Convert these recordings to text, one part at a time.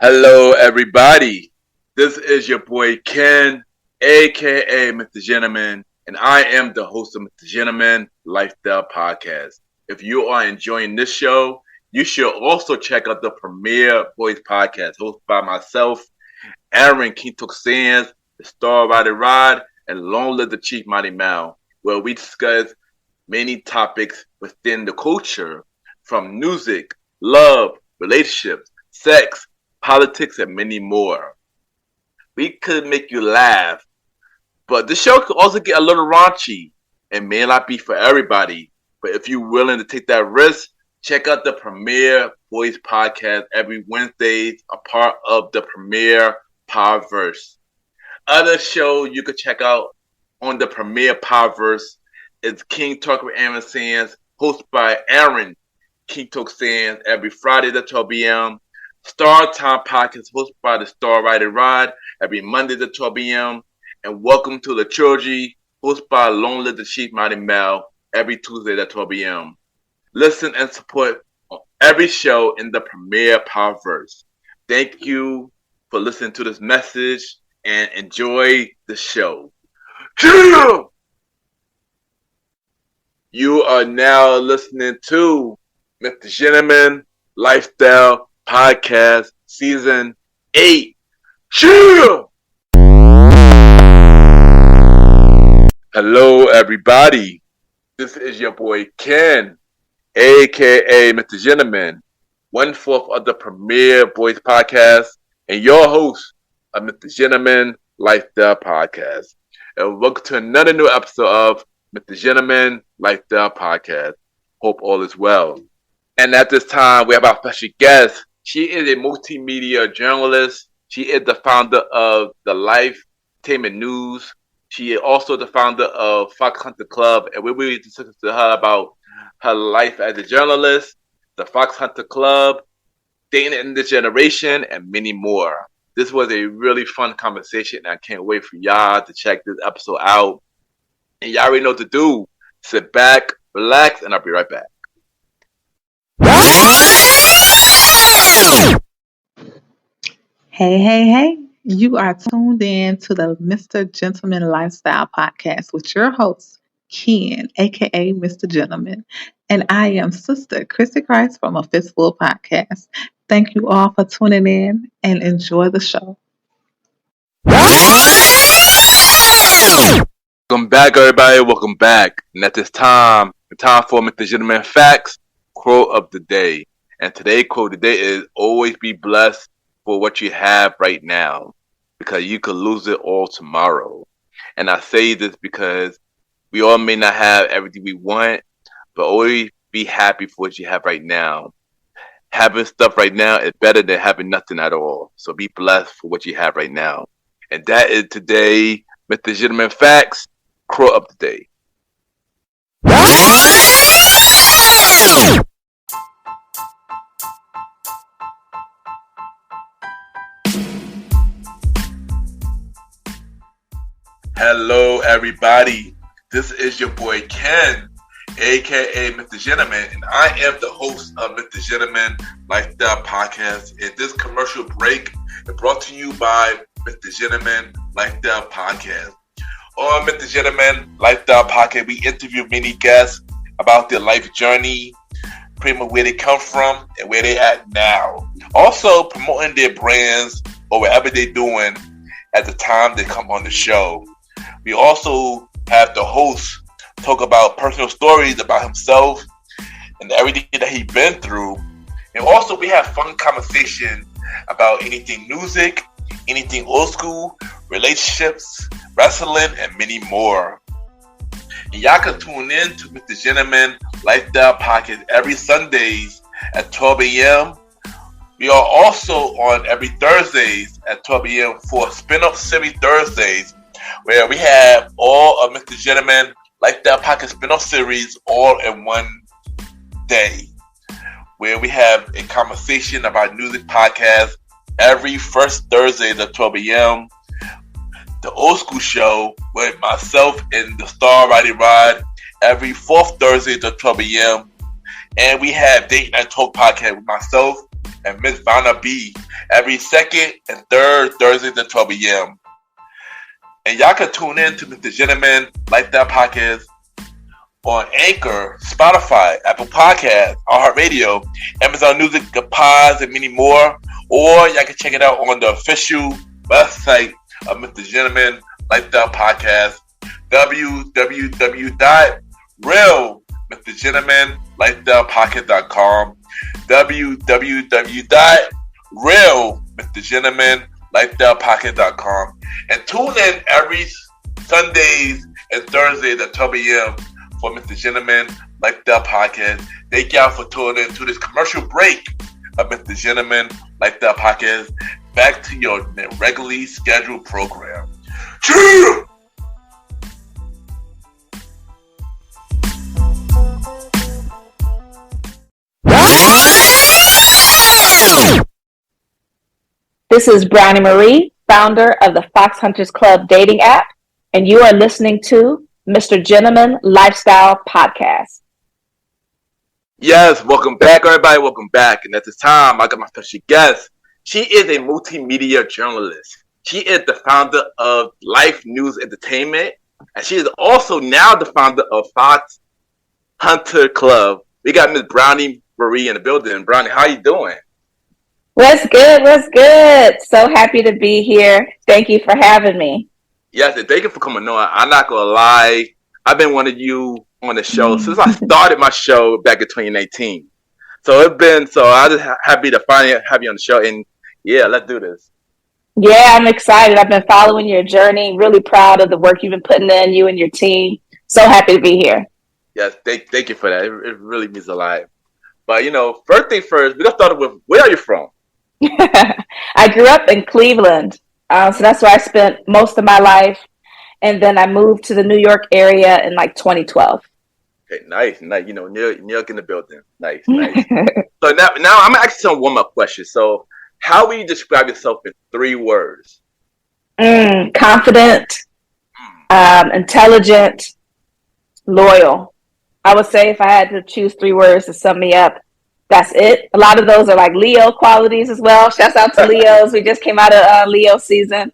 Hello, everybody. This is your boy Ken, aka Mr. Gentleman, and I am the host of Mr. Gentleman Lifestyle Podcast. If you are enjoying this show, you should also check out the Premier Voice Podcast, hosted by myself, Aaron Kintok Sands, the Star Rider Rod, and Long Live the Chief Mighty Mal, where we discuss many topics within the culture, from music, love, relationships, sex, politics, and many more. We could make you laugh, but the show could also get a little raunchy and may not be for everybody. But if you're willing to take that risk, check out the Premier Voice Podcast every Wednesday, a part of the Premier Powerverse. Other show you could check out on the Premier Powerverse is King Talk with Aaron Sands, hosted by Aaron King Talk Sands every Friday at 12 p.m. Star Time Podcast hosted by the Star Rider Rod every Monday at 12 p.m. And Welcome to the Trilogy hosted by Long Live the Chief Mighty Mal every Tuesday at 12 p.m. Listen and support on every show in the Premier Powerverse. Thank you for listening to this message and enjoy the show. You are now listening to Mr. Gentleman Lifestyle Podcast Season 8. Chill! Hello, everybody. This is your boy Ken, aka Mr. Gentleman, 1/4 of the Premier Voice Podcast, and your host of Mr. Gentleman Lifestyle Podcast. And welcome to another new episode of Mr. Gentleman Lifestyle Podcast. Hope all is well. And at this time, we have our special guest. She is a multimedia journalist. She is the founder of the Lifetainment News. She is also the founder of Fox Hunter Club, and we will be discussing to her about her life as a journalist, the Fox Hunter Club, dating in this generation, and many more. This was a really fun conversation, and I can't wait for y'all to check this episode out. And y'all already know what to do. Sit back, relax, and I'll be right back. Hey. You are tuned in to the Mr. Gentleman Lifestyle Podcast with your host, Ken, aka Mr. Gentleman. And I am Sister Chrissy Christ from A Fistful Podcast. Thank you all for tuning in and enjoy the show. Welcome back, everybody. Welcome back. And at this time, the time for Mr. Gentleman Facts, quote of the day. And today's quote of the day is, always be blessed for what you have right now, because you could lose it all tomorrow. And I say this because we all may not have everything we want, but always be happy for what you have right now. Having stuff right now is better than having nothing at all. So be blessed for what you have right now. And that is today, Mr. Gentleman Facts, quote of the day. Hello, everybody. This is your boy Ken, aka Mr. Gentleman, and I am the host of Mr. Gentleman Lifestyle Podcast. And this commercial break is brought to you by Mr. Gentleman Lifestyle Podcast. On Mr. Gentleman Lifestyle Podcast, we interview many guests about their life journey, pretty much where they come from and where they at now. Also promoting their brands or whatever they're doing at the time they come on the show. We also have the host talk about personal stories about himself and everything that he's been through. And also we have fun conversation about anything music, anything old school, relationships, wrestling, and many more. And y'all can tune in to Mr. Gentleman Lifestyle Podcast every Sundays at 12 a.m. We are also on every Thursdays at 12 a.m. for Spin-Off Series Thursdays, where we have all of Mr. Gentleman Lifestyle Podcast spin-off series all in one day, where we have a conversation about music podcast every first Thursday at 12 a.m. The Old School Show with myself and the Star Rider Rod every fourth Thursday at 12 a.m. And we have Date Night Talk Podcast with myself and Miss Vanna B every second and third Thursdays at 12 a.m. And y'all can tune in to Mr. Gentleman Lifestyle Podcast on Anchor, Spotify, Apple Podcasts, iHeartRadio, Amazon Music, The Pods, and many more. Or y'all can check it out on the official website of Mr. Gentleman Lifestyle Podcast, www.realmrgentlemanlifestylepodcast.com, www.realmrgentlemanlifestylepodcast.com, and tune in every Sundays and Thursdays at 12 a.m. for Mr. Gentleman Lifestyle Podcast. Thank y'all for tuning in to this commercial break of Mr. Gentleman Lifestyle Podcast. Back to your regularly scheduled program. Cheers! This is Brownie Marie, founder of the Fox Hunters Club dating app, and you are listening to Mr. Gentleman Lifestyle Podcast. Yes, welcome back, everybody. Welcome back. And at this time, I got my special guest. She is a multimedia journalist. She is the founder of Life News Entertainment, and she is also now the founder of Fox Hunter Club. We got Miss Brownie Marie in the building. Brownie, how you doing? What's good? What's good? So happy to be here. Thank you for having me. Yes, and thank you for coming on. I'm not going to lie. I've been wanting you on the show since I started my show back in 2019. So I'm just happy to finally have you on the show. And yeah, let's do this. Yeah, I'm excited. I've been following your journey. Really proud of the work you've been putting in, you and your team. So happy to be here. Yes, thank you for that. It really means a lot. But, first thing first, we're going to start with, where are you from? I grew up in Cleveland, so that's where I spent most of my life, and then I moved to the New York area in 2012. Okay, nice. New York in the building. Nice. So now I'm gonna ask you some warm-up questions. So, how will you describe yourself in 3 words? Confident, intelligent, loyal. I would say if I had to choose 3 words to sum me up, that's it. A lot of those are like Leo qualities as well. Shouts out to Leos. We just came out of Leo season.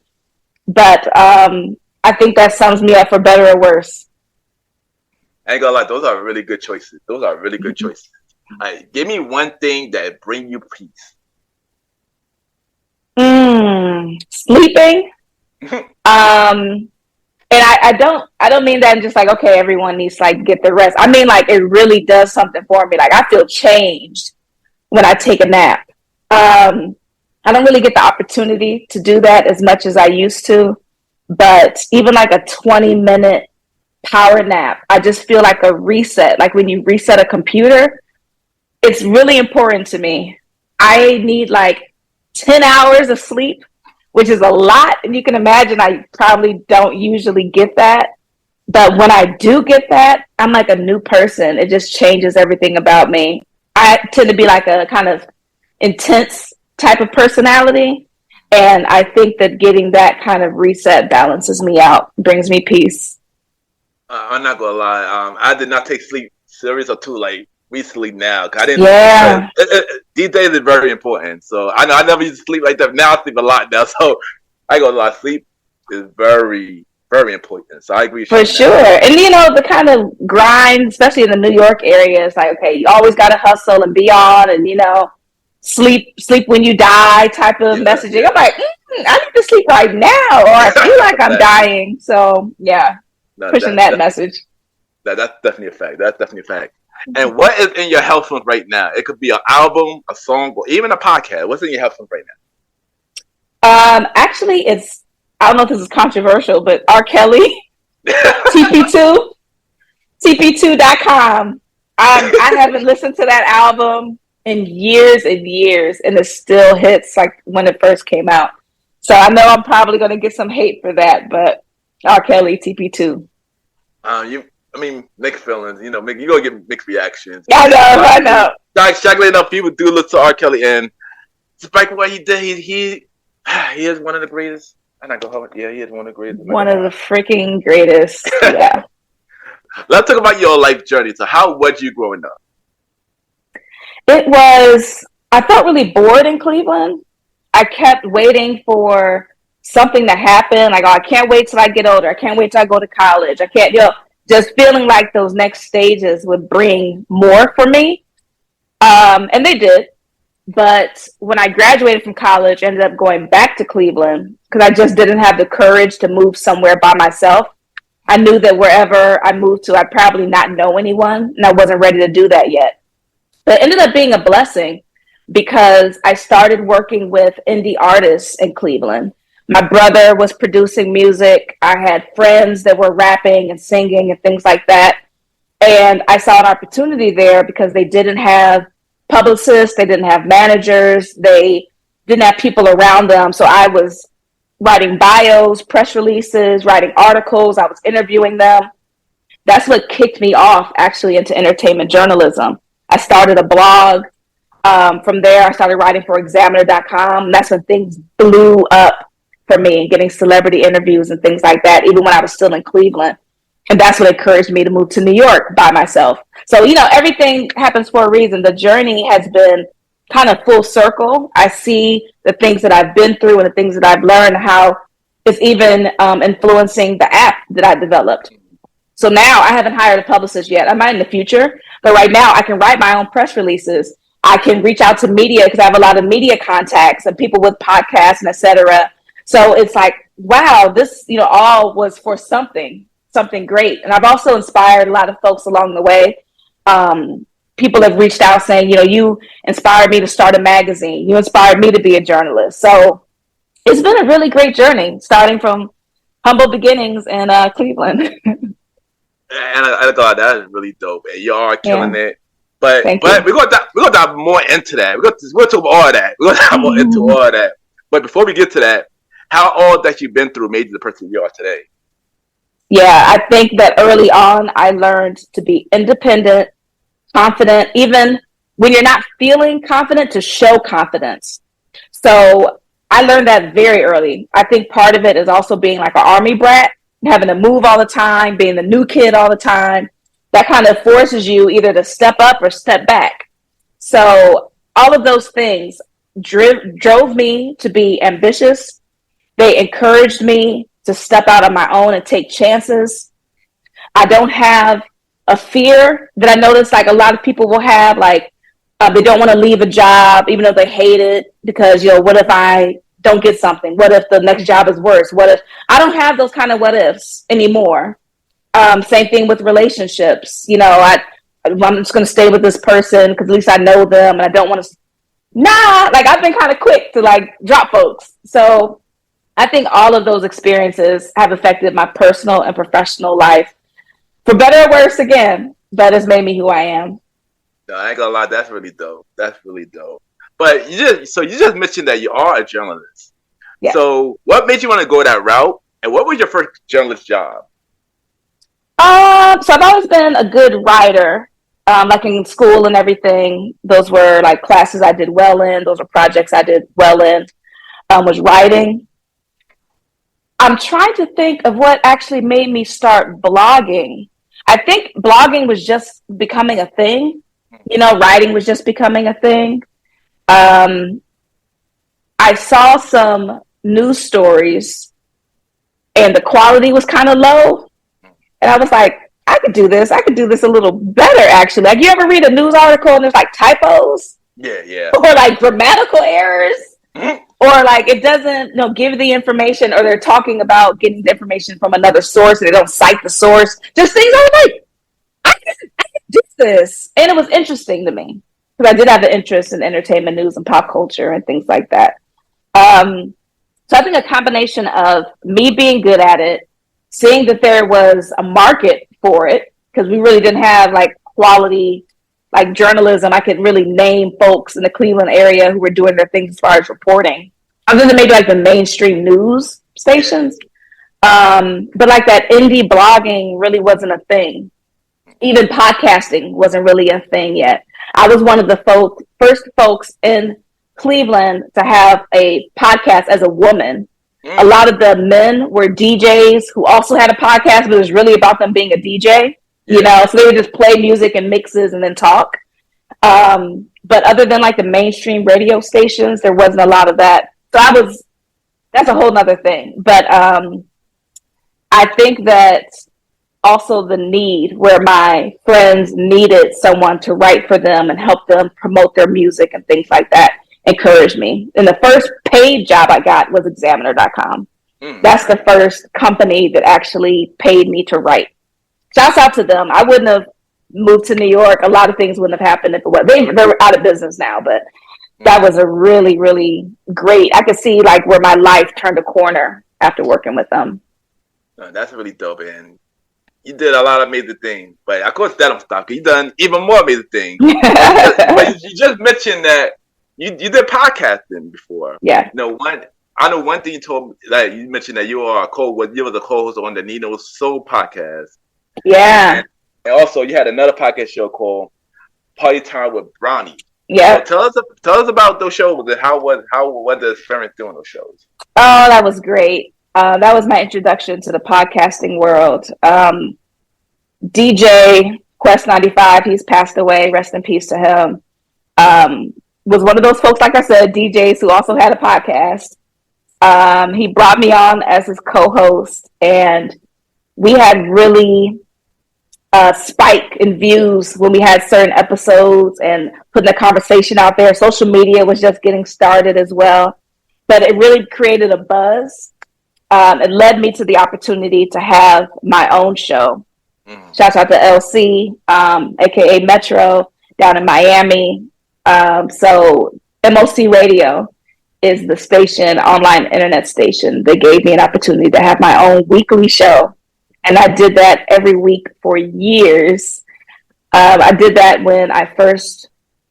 But I think that sums me up for better or worse. I ain't gonna lie, those are really good choices. All right, give me one thing that bring you peace. Sleeping. And I don't mean that I'm just like, okay, everyone needs to get their rest. I mean, it really does something for me. I feel changed when I take a nap. I don't really get the opportunity to do that as much as I used to, but even a 20-minute power nap, I just feel like a reset. Like when you reset a computer, it's really important to me. I need 10 hours of sleep, which is a lot. And you can imagine I probably don't usually get that. But when I do get that, I'm like a new person. It just changes everything about me. I tend to be a kind of intense type of personality. And I think that getting that kind of reset balances me out, brings me peace. I'm not going to lie. I did not take sleep serious until recently now. I didn't. Yeah. These days is very important. So I know I never used to sleep like that. Now I sleep a lot now. So I go a lot. Sleep is very, very important. So I agree. For sure. And the kind of grind, especially in the New York area, it's okay, you always got to hustle and be on and, sleep when you die type of messaging. I'm I need to sleep right now or I feel like I'm dying. So yeah, pushing that message. That's definitely a fact. And what is in your health phone right now? It could be an album, a song, or even a podcast. What's in your health phone right now? Actually, I don't know if this is controversial, but R. Kelly, TP2.com. I haven't listened to that album in years and years, and it still hits when it first came out. So I know I'm probably going to get some hate for that, but R. Kelly, TP2. Mixed feelings. You're gonna get mixed reactions. I know. Shockingly enough, people do look to R. Kelly, and despite what he did, he is one of the greatest. I'm not gonna hold it. Yeah, he is one of the greatest. One of the freaking greatest. Yeah. Let's talk about your life journey. So, how was you growing up? It was I felt really bored in Cleveland. I kept waiting for something to happen. Like, oh, I can't wait till I get older. I can't wait till I go to college. I can't, just feeling like those next stages would bring more for me. And they did. But when I graduated from college, I ended up going back to Cleveland because I just didn't have the courage to move somewhere by myself. I knew that wherever I moved to, I'd probably not know anyone, and I wasn't ready to do that yet. But it ended up being a blessing because I started working with indie artists in Cleveland. My brother was producing music. I had friends that were rapping and singing and things like that. And I saw an opportunity there because they didn't have publicists, they didn't have managers, they didn't have people around them. So I was writing bios, press releases, writing articles, I was interviewing them. That's what kicked me off actually into entertainment journalism. I started a blog. From there, I started writing for Examiner.com. That's when things blew up for me, getting celebrity interviews and things like that, even when I was still in Cleveland. And that's what encouraged me to move to New York by myself. So, everything happens for a reason. The journey has been kind of full circle. I see the things that I've been through and the things that I've learned, how it's even influencing the app that I developed. So now I haven't hired a publicist yet. I might in the future, but right now I can write my own press releases. I can reach out to media because I have a lot of media contacts and people with podcasts and et cetera. So it's like, wow, this, all was for something great. And I've also inspired a lot of folks along the way. People have reached out saying, you inspired me to start a magazine. You inspired me to be a journalist. So it's been a really great journey, starting from humble beginnings in Cleveland. And I thought that was really dope. And you are killing it. But Thank we're gonna dive more into that. We're gonna talk about all that. We're gonna dive more into all that. But before we get to that, how all that you've been through made you the person you are today? Yeah, I think that early on I learned to be independent, confident, even when you're not feeling confident, to show confidence. So I learned that very early. I think part of it is also being like an army brat, having to move all the time, being the new kid all the time. That kind of forces you either to step up or step back. So all of those things drove me to be ambitious. They encouraged me to step out on my own and take chances. I don't have a fear that I notice like a lot of people will have, like they don't want to leave a job even though they hate it because, what if I don't get something? What if the next job is worse? What if I don't have those kind of what ifs anymore? Same thing with relationships. I'm just going to stay with this person because at least I know them and I don't want to. Like I've been kind of quick to like drop folks. So I think all of those experiences have affected my personal and professional life for better or worse again, but it's made me who I am. No, I ain't gonna lie. That's really dope. But you just mentioned that you are a journalist. Yeah. So what made you want to go that route? And what was your first journalist job? So I've always been a good writer, like in school and everything. Those were like classes I did well in. Those were projects I did well in, was writing. I'm trying to think of what actually made me start blogging. I think blogging was just becoming a thing. Writing was just becoming a thing. I saw some news stories and the quality was kind of low. And I was like, I could do this. I could do this a little better, actually. Like, you ever read a news article and there's like typos? Yeah. Or like grammatical errors? Or like it doesn't give the information, or they're talking about getting the information from another source and they don't cite the source. Just things I was like, I can do this. And it was interesting to me because I did have an interest in entertainment news and pop culture and things like that. So I think a combination of me being good at it, seeing that there was a market for it, because we really didn't have like quality like journalism. I could really name folks in the Cleveland area who were doing their things as far as reporting, other than maybe like the mainstream news stations. But like that indie blogging really wasn't a thing. Even podcasting wasn't really a thing yet. I was one of the first folks in Cleveland to have a podcast as a woman. A lot of the men were DJs who also had a podcast, but it was really about them being a DJ, so they would just play music and mixes and then talk. But other than like the mainstream radio stations, there wasn't a lot of that. So that's a whole nother thing. But I think that also the need where my friends needed someone to write for them and help them promote their music and things like that encouraged me. And the first paid job I got was examiner.com. That's the first company that actually paid me to write. Shouts out to them. I wouldn't have moved to New York. A lot of things wouldn't have happened if it was. They're out of business now, but that was a really, really great. I could see like where my life turned a corner after working with them. That's really dope, and you did a lot of amazing things. But of course, that don't stop. You done even more amazing things. But you just mentioned that you did podcasting before. Yeah. I know one thing you told me, like you mentioned that you were a co-host on the Nino's Soul podcast. Yeah. And also you had another podcast show called Party Time with Brownie. Yeah. So tell us about those shows and how was the experience doing those shows? Oh, that was great. That was my introduction to the podcasting world. DJ Quest 95, he's passed away. Rest in peace to him. Was one of those folks, like I said, DJs who also had a podcast. He brought me on as his co-host, and we had really spike in views when we had certain episodes and putting the conversation out there. Social media was just getting started as well, but it really created a buzz. It led me to the opportunity to have my own show. Shout out to LC, aka Metro, down in Miami. So MOC Radio is the station, online internet station, that gave me an opportunity to have my own weekly show. And I did that every week for years. I did that when I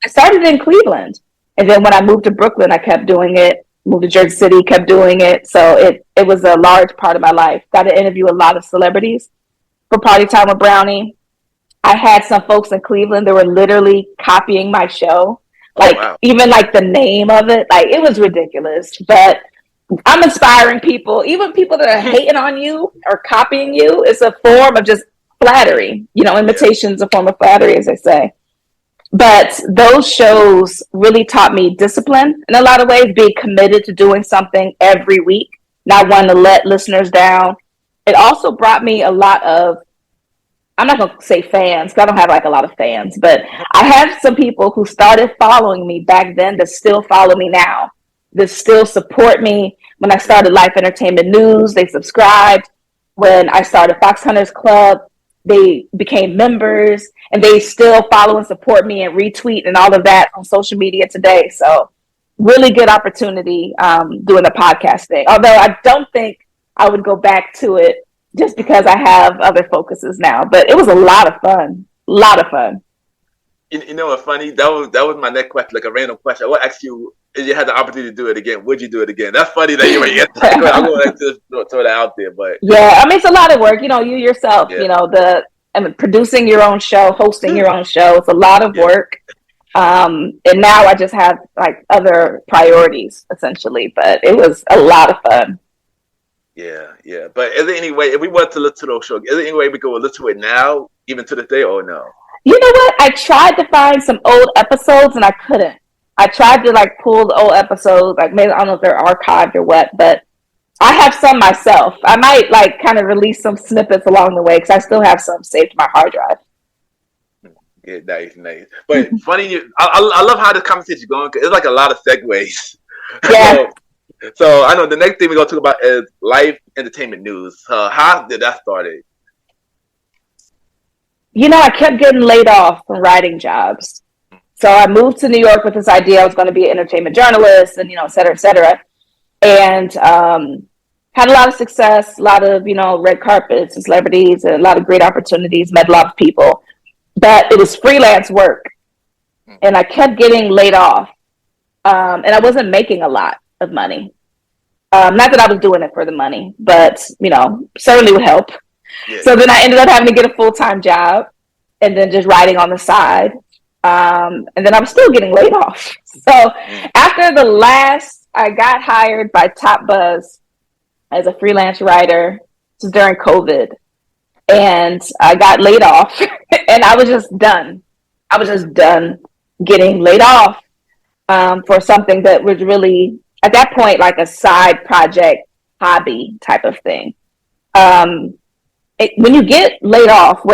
started in Cleveland. And then when I moved to Brooklyn, I kept doing it. Moved to Jersey City, kept doing it. So it was a large part of my life. Got to interview a lot of celebrities for Party Time with Brownie. I had some folks in Cleveland that were literally copying my show. Like, oh, wow. Even like the name of it, like it was ridiculous. But I'm inspiring people, even people that are hating on you or copying you. It's a form of just flattery. Imitation's a form of flattery, as they say. But those shows really taught me discipline in a lot of ways, being committed to doing something every week, not wanting to let listeners down. It also brought me a lot of, I'm not going to say fans, because I don't have like a lot of fans, but I have some people who started following me back then that still follow me now, that still support me. When I started Life Entertainment News, they subscribed. When I started Fox Hunters Club, they became members, and they still follow and support me and retweet and all of that on social media today. So really good opportunity doing the podcast thing. Although I don't think I would go back to it just because I have other focuses now. But it was a lot of fun. A lot of fun. You know what's funny? That was my next question, like a random question. I would ask you, if you had the opportunity to do it again, would you do it again? That's funny that you were I'm going to throw that out there, but yeah, I mean, it's a lot of work. You yourself, producing your own show, hosting your own show. It's a lot of work. And now I just have like other priorities essentially, but it was a lot of fun. Yeah. But is there any way, if we want to listen to those shows, is there any way we go listen to it now, even to this day, or no? You know what? I tried to find some old episodes and I couldn't. I tried to like pull the old episodes, like maybe I don't know if they're archived or what, but I have some myself. I might like kind of release some snippets along the way because I still have some saved to my hard drive. Yeah, nice. But funny, I love how this conversation is going because it's like a lot of segues. Yeah. So I know the next thing we're going to talk about is Life Entertainment News. How did that start? I kept getting laid off from writing jobs. So I moved to New York with this idea I was going to be an entertainment journalist and, et cetera, et cetera. And had a lot of success, a lot of, red carpets and celebrities and a lot of great opportunities, met a lot of people. But it was freelance work. And I kept getting laid off. And I wasn't making a lot of money. Not that I was doing it for the money, but, certainly would help. Yeah. So then I ended up having to get a full-time job and then just writing on the side. And then I was still getting laid off. So after I got hired by Top Buzz as a freelance writer. This was during COVID. And I got laid off and I was just done. getting laid off for something that was really, at that point, like a side project, hobby type of thing. Um, when you get laid off,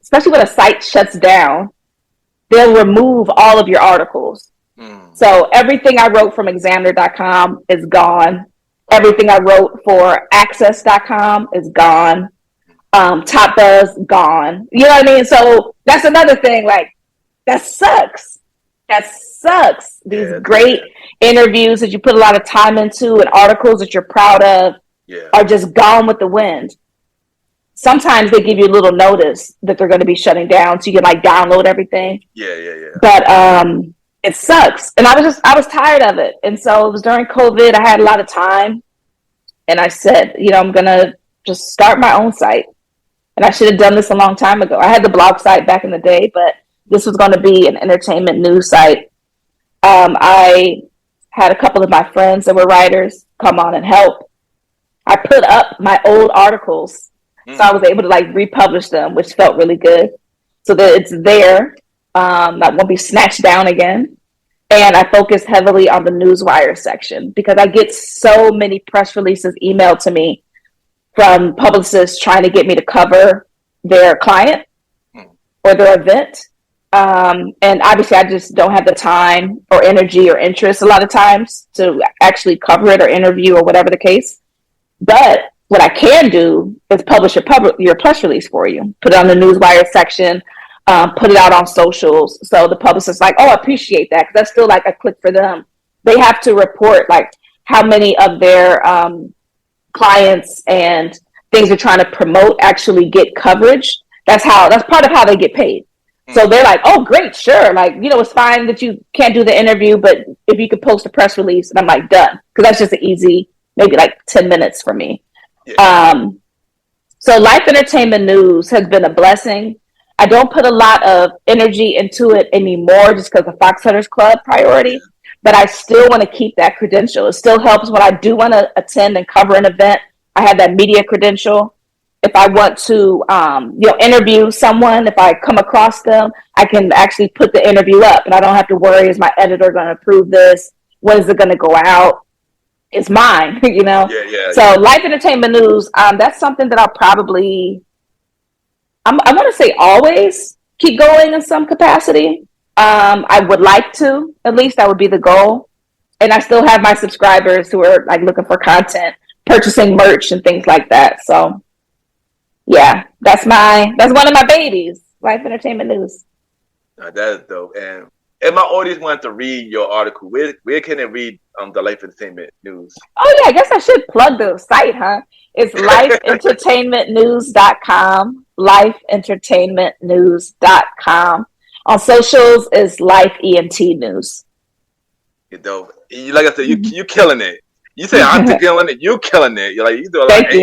especially when a site shuts down, they'll remove all of your articles. So everything I wrote from examiner.com is gone. Everything I wrote for access.com is gone. Top Buzz gone. You know what I mean? So that's another thing. Like, that sucks. That sucks. These great interviews that you put a lot of time into and articles that you're proud of are just gone with the wind. Sometimes they give you a little notice that they're going to be shutting down, so you can like download everything. But it sucks, and I was tired of it, and so it was during COVID. I had a lot of time, and I said, I'm gonna just start my own site. And I should have done this a long time ago. I had the blog site back in the day, but this was going to be an entertainment news site. I had a couple of my friends that were writers come on and help. I put up my old articles, so I was able to like republish them, which felt really good. So that it's there. That won't be snatched down again. And I focused heavily on the newswire section because I get so many press releases emailed to me from publicists trying to get me to cover their client or their event. And obviously I just don't have the time or energy or interest a lot of times to actually cover it or interview or whatever the case. But what I can do is publish your press release for you, put it on the newswire section, put it out on socials. So the publicist's like, oh, I appreciate that. Cause that's still like a click for them. They have to report like how many of their clients and things they're trying to promote actually get coverage. That's part of how they get paid. So they're like, oh, great, sure. Like, it's fine that you can't do the interview, but if you could post a press release, and I'm like, done. Because that's just an easy, maybe like 10 minutes for me. So Life Entertainment News has been a blessing. I don't put a lot of energy into it anymore just because of Fox Hunters Club priority, but I still want to keep that credential. It still helps when I do want to attend and cover an event. I have that media credential. If I want to, interview someone, if I come across them, I can actually put the interview up, and I don't have to worry: is my editor going to approve this? When is it going to go out? It's mine, So Life Entertainment News, that's something that I'll probably, I want to say always keep going in some capacity. I would like to, at least that would be the goal. And I still have my subscribers who are like looking for content, purchasing merch and things like that. So yeah, that's one of my babies, Life Entertainment News. That is dope. And if my audience wanted to read your article, where can they read the Life Entertainment News? Oh yeah, I guess I should plug the site, huh? It's lifeentertainmentnews.com, lifeentertainmentnews.com. On socials is Life ENT News. You're dope. Like I said, you killing it. You say I'm killing it. You killing it. You're like you do a lot. And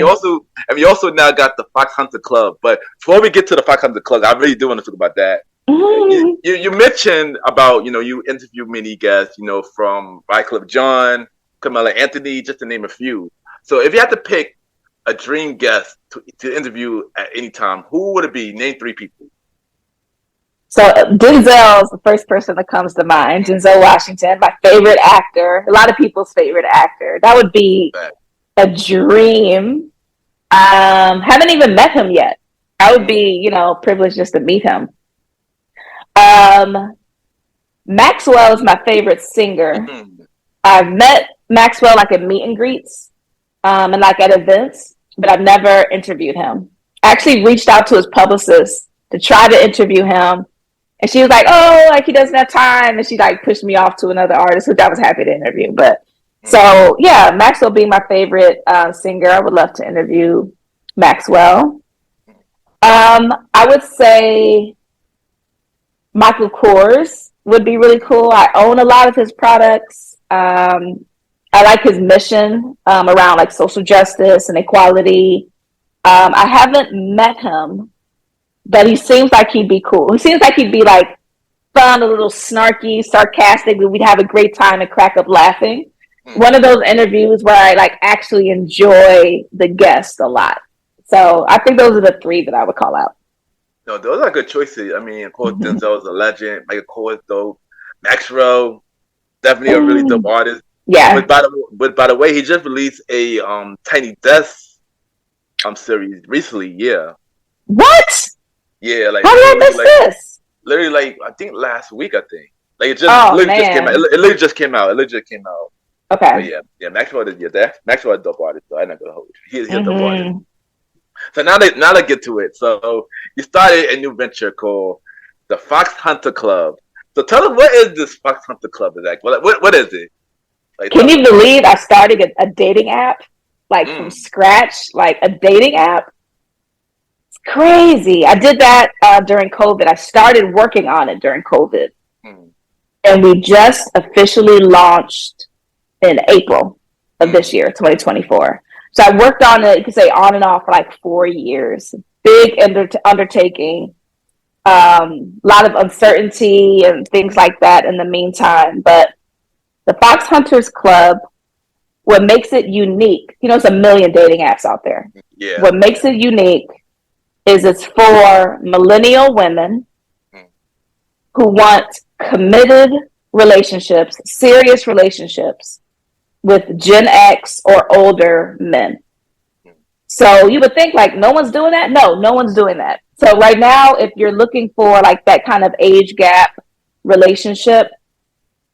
you also now got the Fox Hunter Club. But before we get to the Fox Hunter Club, I really do want to talk about that. You mentioned about you interview many guests from Wycliffe John, Carmela Anthony, just to name a few. So if you had to pick a dream guest to interview at any time, who would it be? Name 3 people. So Denzel's the first person that comes to mind. Denzel Washington, my favorite actor, a lot of people's favorite actor. That would be a dream. Haven't even met him yet. I would be, privileged just to meet him. Maxwell is my favorite singer. I've met Maxwell like at meet and greets and like at events, but I've never interviewed him. I actually reached out to his publicist to try to interview him. And she was like, oh, like he doesn't have time. And she like pushed me off to another artist, which I was happy to interview. But so, yeah, Maxwell being my favorite singer, I would love to interview Maxwell. I would say Michael Kors would be really cool. I own a lot of his products. I like his mission around like social justice and equality. I haven't met him, but he seems like he'd be cool. He seems like he'd be like fun, a little snarky, sarcastic, but we'd have a great time and crack up laughing. One of those interviews where I like actually enjoy the guest a lot. So I think those are the 3 that I would call out. No, those are good choices. I mean, of course, Mm-hmm. Denzel's a legend. Michael Cole's dope. Maxwell, definitely a really dope Mm. artist. Yeah. But by the way, he just released a Tiny Desk series recently. Yeah, What? yeah, like How did I miss this? literally like I think last week. I think like it just Oh literally just came out. man. It literally just came out. It literally just came out. But Okay. yeah, Maxwell is that Maxwell is a dope artist. So I'm not gonna hold you. He's a dope artist. Mm-hmm. So now to get to it. So you started a new venture called the Fox Hunter Club. So tell us, what is this Fox Hunter Club? Exactly. What is it? Like, Can tell you us. believe I started a dating app like from Mm, scratch, like a dating app? It's crazy. I did that during COVID. I started working on it during COVID, mm, and we just officially launched in April of mm, this year, 2024. So I worked on it, you could say on and off for like 4 years. Big undertaking, a lot of uncertainty and things like that in the meantime. But the Fox Hunters Club, what makes it unique, there's a million dating apps out there. yeah. What makes it unique is it's for millennial women Mm, who want committed relationships, serious relationships with Gen X or older men. mm, So you would think like no one's doing that. No, no one's doing that. So right now, if you're looking for like that kind of age gap relationship,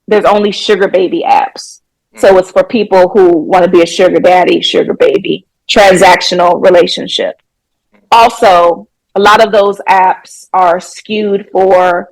there's only sugar baby apps. mm, So it's for people who want to be a sugar daddy, sugar baby, transactional relationship. mm, Also, a lot of those apps are skewed for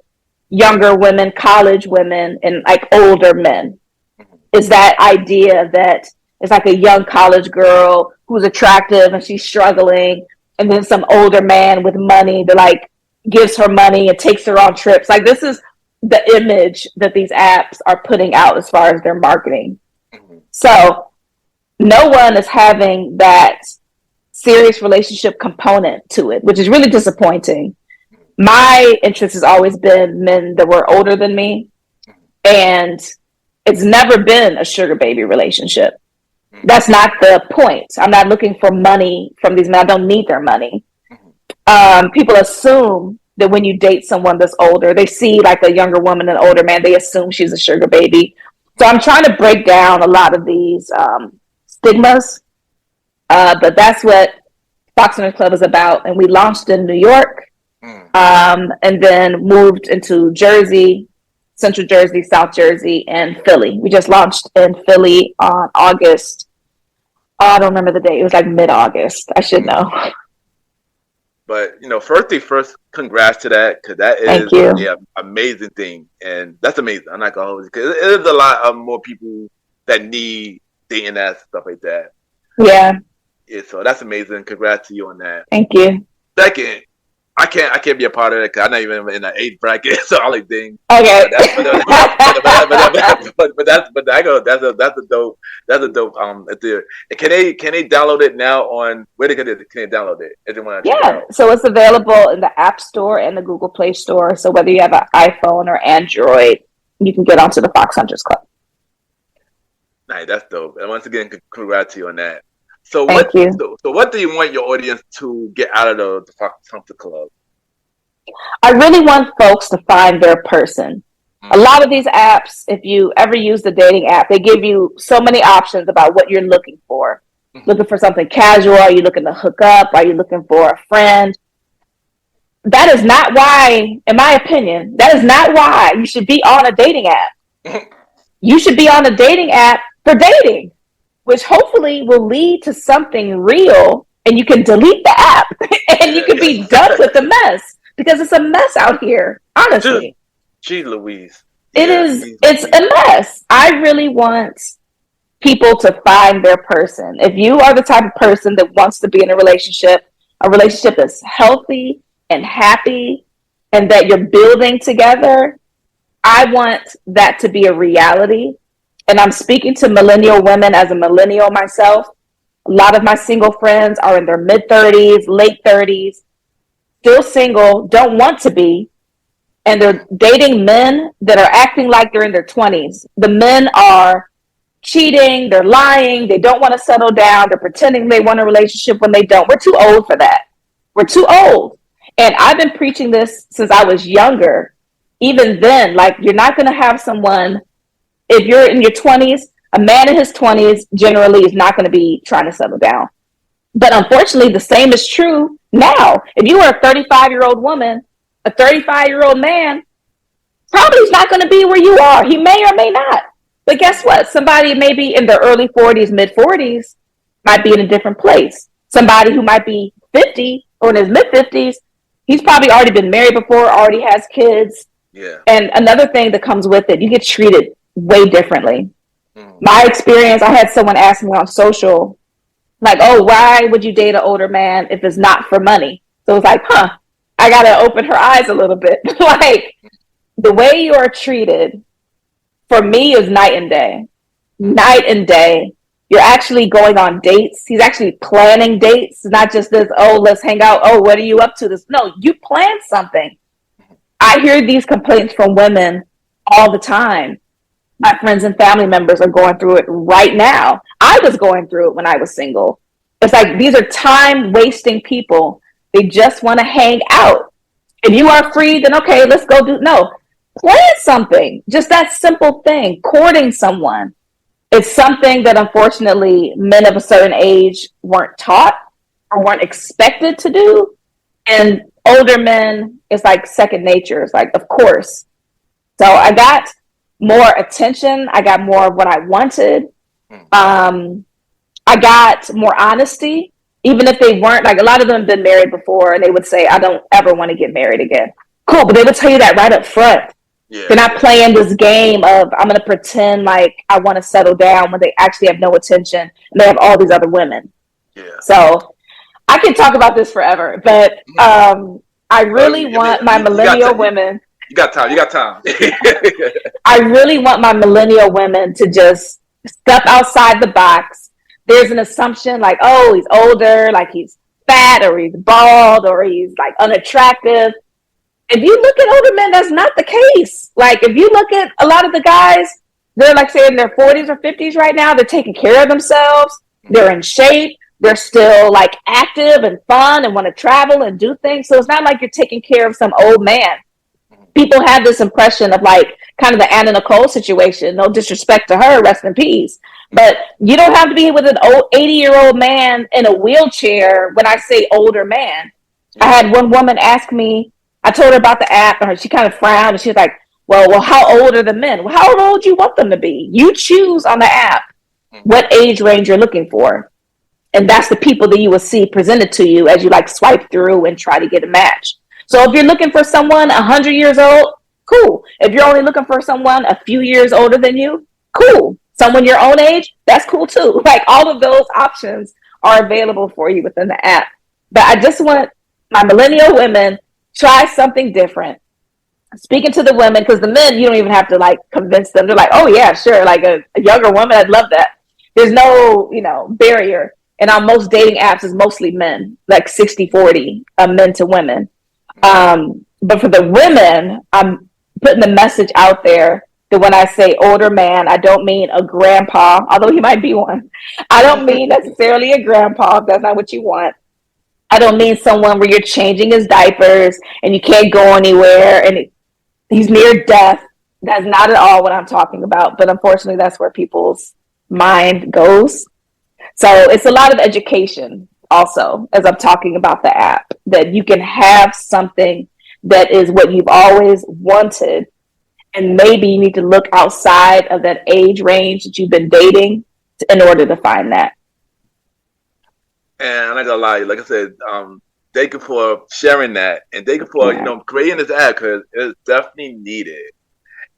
younger women, college women, and like older men. mm, Is that idea that it's like a young college girl who's attractive and she's struggling, and then some older man with money that like gives her money and takes her on trips. Like this is the image that these apps are putting out as far as their marketing. mm, So no one is having that serious relationship component to it, which is really disappointing. My interest has always been men that were older than me, and it's never been a sugar baby relationship. mm, That's not the point. I'm not looking for money from these men. I don't need their money. mm, People assume that when you date someone that's older, they see like a younger woman and an older man, they assume she's a sugar baby. So I'm trying to break down a lot of these stigmas, but that's what Fox Hunters Club is about. And we launched in New York, mm. and then moved into Jersey, Central Jersey, South Jersey, and Philly. We just launched in Philly on August. Oh, I don't remember the date. It was like mid-August. I should know. But first thing first, congrats to that, because that Thank is you. yeah amazing thing, and that's amazing. I'm not gonna hold it, because it is a lot of more people that need dating apps, stuff like that. Yeah, Yeah, so that's amazing. Congrats to you on that. thank you. Second, I can't be a part of it because I'm not even in the age bracket, so all like thing. Okay. But that's but I go that's a dope there. Can they download it now on where can they download it if they want to check it Yeah, out? so it's available in the App Store and the Google Play Store. So whether you have an iPhone or Android, you can get onto the Fox Hunters Club. Nice, that's dope. And once again, congrats to you on that. So Thank you. what do you want your audience to get out of the Fox Hunter Club? I really want folks to find their person. A Mm, lot of these apps, if you ever use the dating app, they give you so many options about what you're looking for. mm, Looking for something casual? Are you looking to hook up? Are you looking for a friend? That is not why, in my opinion, that is not why you should be on a dating app. mm. You should be on a dating app for dating, which hopefully will lead to something real, and you can delete the app and you can be done with the mess, because it's a mess out here, Gee, honestly. gee Louise. It Yeah, is, geez it's Louise. a mess. I really want people to find their person. If you are the type of person that wants to be in a relationship that's healthy and happy and that you're building together, I want that to be a reality. And I'm speaking to millennial women as a millennial myself. A lot of my single friends are in their mid 30s, late 30s, still single, don't want to be, and they're dating men that are acting like they're in their 20s. The men are cheating, they're lying, they don't want to settle down, they're pretending they want a relationship when they don't. We're too old for that. We're too old. And I've been preaching this since I was younger. Even then, like, you're not going to have someone, if you're in your 20s, a man in his 20s generally is not going to be trying to settle down. But unfortunately, the same is true now. If you are a 35-year-old woman, a 35-year-old man probably is not going to be where you are. He may or may not. But guess what? Somebody maybe in their early 40s, mid 40s might be in a different place. Somebody who might be 50 or in his mid 50s, he's probably already been married before, already has kids. Yeah. And another thing that comes with it, you get treated way differently. My experience, I had someone ask me on social, like, oh, why would you date an older man if it's not for money? So it's like, I got to open her eyes a little bit. Like, the way you are treated for me is night and day. Night and day. You're actually going on dates. He's actually planning dates. It's not just this, oh, let's hang out. Oh, what are you up to? This. No, you plan something. I hear these complaints from women all the time. My friends and family members are going through it right now. I was going through it when I was single. It's like, these are time-wasting people. They just want to hang out. If you are free, then okay, let's go do, no. Plan something. Just that simple thing. Courting someone. It's something that unfortunately men of a certain age weren't taught or weren't expected to do. And older men, it's like second nature. It's like, of course. So I got more attention. I got more of what I wanted. I got more honesty, even if they weren't, like, a lot of them have been married before and they would say, I don't ever want to get married again. Cool, but they would tell you that right up front. Yeah. They're not playing this game of, I'm going to pretend like I want to settle down when they actually have no attention and they have all these other women. Yeah. So I can talk about this forever, but I really want my millennial women. You got time. I really want my millennial women to just step outside the box. There's an assumption like, oh, he's older, like he's fat or he's bald or he's like unattractive. If you look at older men, that's not the case. Like, if you look at a lot of the guys, they're like, say, in their 40s or 50s right now, they're taking care of themselves. They're in shape. They're still like active and fun and want to travel and do things. So it's not like you're taking care of some old man. People have this impression of like kind of the Anna Nicole situation. No disrespect to her, rest in peace. But you don't have to be with an old 80-year-old man in a wheelchair when I say older man. I had one woman ask me, I told her about the app and she kind of frowned and she was like, well, how old are the men? Well, how old do you want them to be? You choose on the app what age range you're looking for. And that's the people that you will see presented to you as you like swipe through and try to get a match. So if you're looking for someone 100 years old, cool. If you're only looking for someone a few years older than you, cool. Someone your own age, that's cool too. Like, all of those options are available for you within the app. But I just want my millennial women, try something different. Speaking to the women, because the men, you don't even have to like convince them. They're like, oh yeah, sure. Like a younger woman, I'd love that. There's no, barrier. And on most dating apps, it's mostly men, like 60-40, men to women. But for the women, I'm putting the message out there that when I say older man, I don't mean a grandpa, although he might be one. I don't mean necessarily a grandpa if that's not what you want. I don't mean someone where you're changing his diapers and you can't go anywhere and he's near death. That's not at all what I'm talking about. But unfortunately, that's where people's mind goes. So it's a lot of education also, as I'm talking about the app, that you can have something that is what you've always wanted. And maybe you need to look outside of that age range that you've been dating in order to find that. And I'm not gonna lie, like I said, thank you for sharing that, and thank you for creating this ad because it's definitely needed.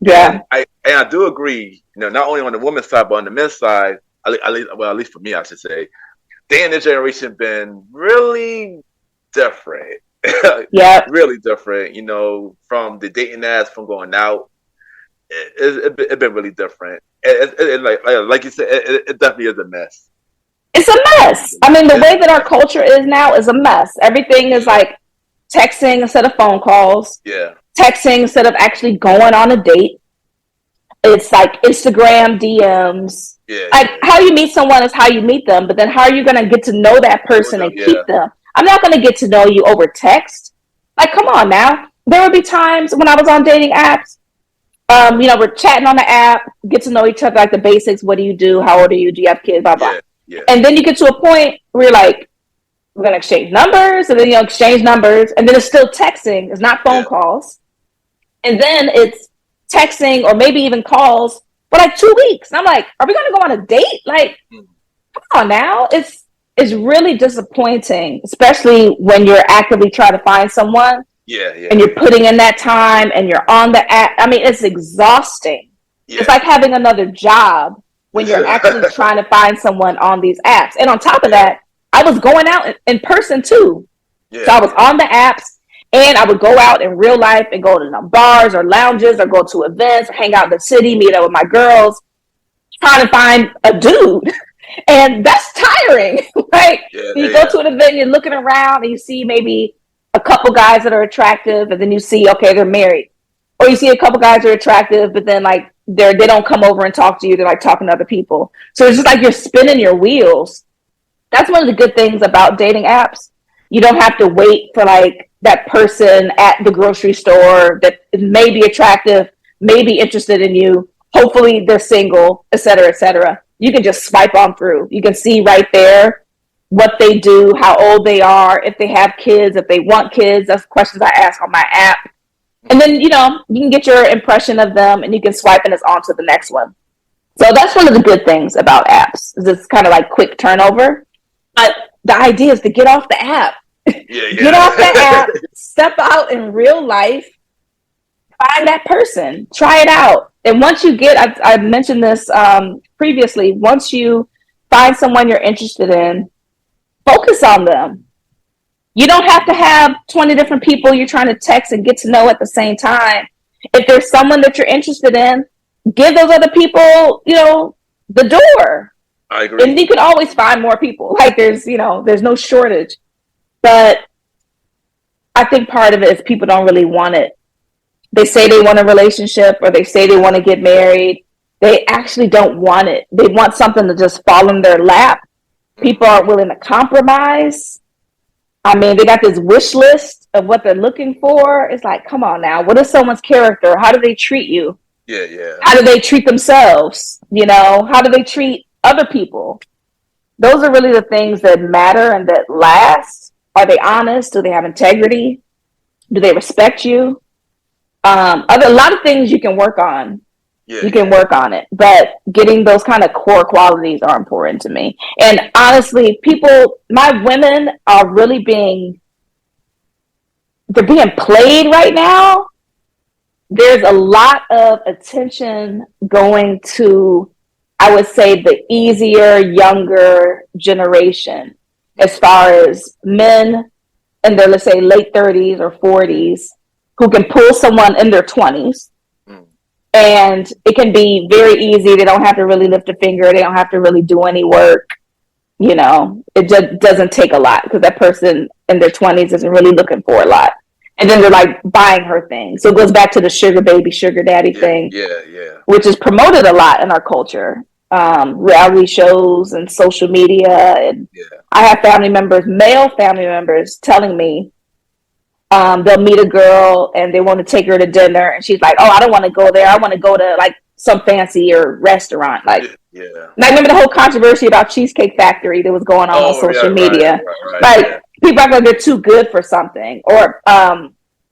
Yeah, and I do agree. Not only on the women's side, but on the men's side, at least for me, I should say, they in this generation been really different. Yeah, really different. From the dating ads, from going out, it's been really different. And like you said, it definitely is a mess. It's a mess. I mean, the way that our culture is now is a mess. Everything is like texting instead of phone calls. Yeah. Texting instead of actually going on a date. It's like Instagram DMs. Yeah. Like, how you meet someone is how you meet them, but then how are you going to get to know that person and keep them? I'm not going to get to know you over text. Like, come on now. There would be times when I was on dating apps, we're chatting on the app, get to know each other, like the basics. What do you do? How old are you? Do you have kids? Blah, blah. Yeah, yeah. And then you get to a point where you're like, we're going to exchange numbers, and then, exchange numbers. And then it's still texting. It's not phone calls. And then it's texting or maybe even calls for like 2 weeks. And I'm like, are we going to go on a date? Like, come on now. It's really disappointing, especially when you're actively trying to find someone. Yeah, yeah. And you're putting in that time and you're on the app. I mean, it's exhausting. Yeah. It's like having another job when you're actually trying to find someone on these apps. And on top of that, I was going out in person too. Yeah. So I was on the apps, and I would go out in real life and go to bars or lounges or go to events or hang out in the city, meet up with my girls, trying to find a dude. And that's tiring, right? Yeah, you go to an event, you're looking around, and you see maybe a couple guys that are attractive, and then you see, okay, they're married. Or you see a couple guys that are attractive, but then like they don't come over and talk to you. They're like talking to other people. So it's just like you're spinning your wheels. That's one of the good things about dating apps. You don't have to wait for like that person at the grocery store that may be attractive, may be interested in you. Hopefully they're single, et cetera, et cetera. You can just swipe on through. You can see right there what they do, how old they are, if they have kids, if they want kids. That's questions I ask on my app. And then, you can get your impression of them, and you can swipe and it's on to the next one. So that's one of the good things about apps. It's kind of like quick turnover. But the idea is to get off the app. Yeah. Get off the app, step out in real life, find that person, try it out. And once you I mentioned this previously, once you find someone you're interested in, focus on them. You don't have to have 20 different people you're trying to text and get to know at the same time. If there's someone that you're interested in, give those other people, the door. I agree. And you can always find more people. Like there's no shortage. But I think part of it is people don't really want it. They say they want a relationship, or they say they want to get married. They actually don't want it. They want something to just fall in their lap. People aren't willing to compromise. I mean, they got this wish list of what they're looking for. It's like, come on now. What is someone's character? How do they treat you? Yeah. How do they treat themselves? How do they treat other people? Those are really the things that matter and that last. Are they honest? Do they have integrity? Do they respect you? A lot of things you can work on. Yeah, you can work on it, but getting those kind of core qualities are important to me. And honestly, my women are really they're being played right now. There's a lot of attention going to, I would say, the easier, younger generation, as far as men in their, let's say, late 30s or 40s who can pull someone in their 20s. And it can be very easy. They don't have to really lift a finger. They don't have to really do any work. It just doesn't take a lot, because that person in their 20s isn't really looking for a lot. And then they're like buying her things. So it goes back to the sugar baby, sugar daddy thing. Yeah. Which is promoted a lot in our culture. Reality shows and social media. And I have male family members telling me, they'll meet a girl and they want to take her to dinner, and she's like, oh, I don't want to go there. I want to go to like some fancier restaurant. Like, and I remember the whole controversy about Cheesecake Factory that was going on social media. Right, people act like they're too good for something, or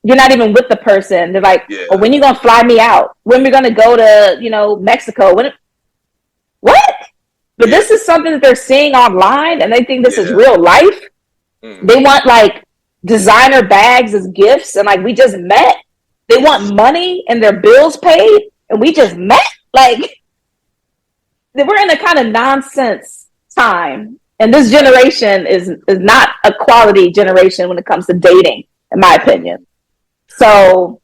you're not even with the person. They're like, oh, when you gonna fly me out? When we gonna go to Mexico? What? But this is something that they're seeing online, and they think this is real life. They want like designer bags as gifts, and like, we just met. They want money and their bills paid, and we just met. Like, we're in a kind of nonsense time, and this generation is not a quality generation when it comes to dating, in my opinion. So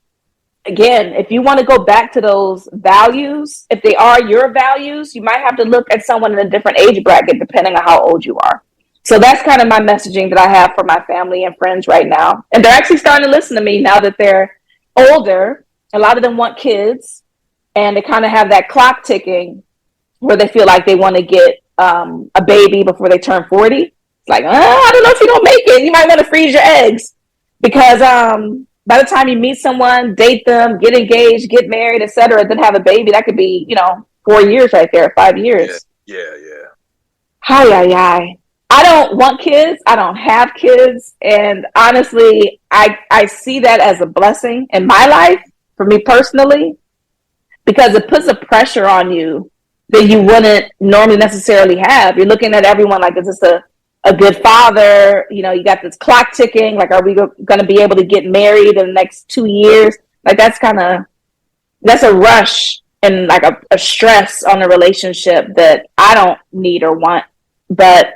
again, if you want to go back to those values, if they are your values, you might have to look at someone in a different age bracket depending on how old you are. So that's kind of my messaging that I have for my family and friends right now. And they're actually starting to listen to me now that they're older. A lot of them want kids, and they kind of have that clock ticking where they feel like they want to get a baby before they turn 40. It's like, I don't know if you don't make it. You might want to freeze your eggs. Because by the time you meet someone, date them, get engaged, get married, etc., then have a baby, that could be, 4 years right there, 5 years. Yeah. Hi, hi. I don't want kids. I don't have kids. And honestly, I see that as a blessing in my life, for me personally, because it puts a pressure on you that you wouldn't normally necessarily have. You're looking at everyone like, is this a good father? You got this clock ticking. Like, are we going to be able to get married in the next 2 years? Like, that's a rush and like a stress on a relationship that I don't need or want. But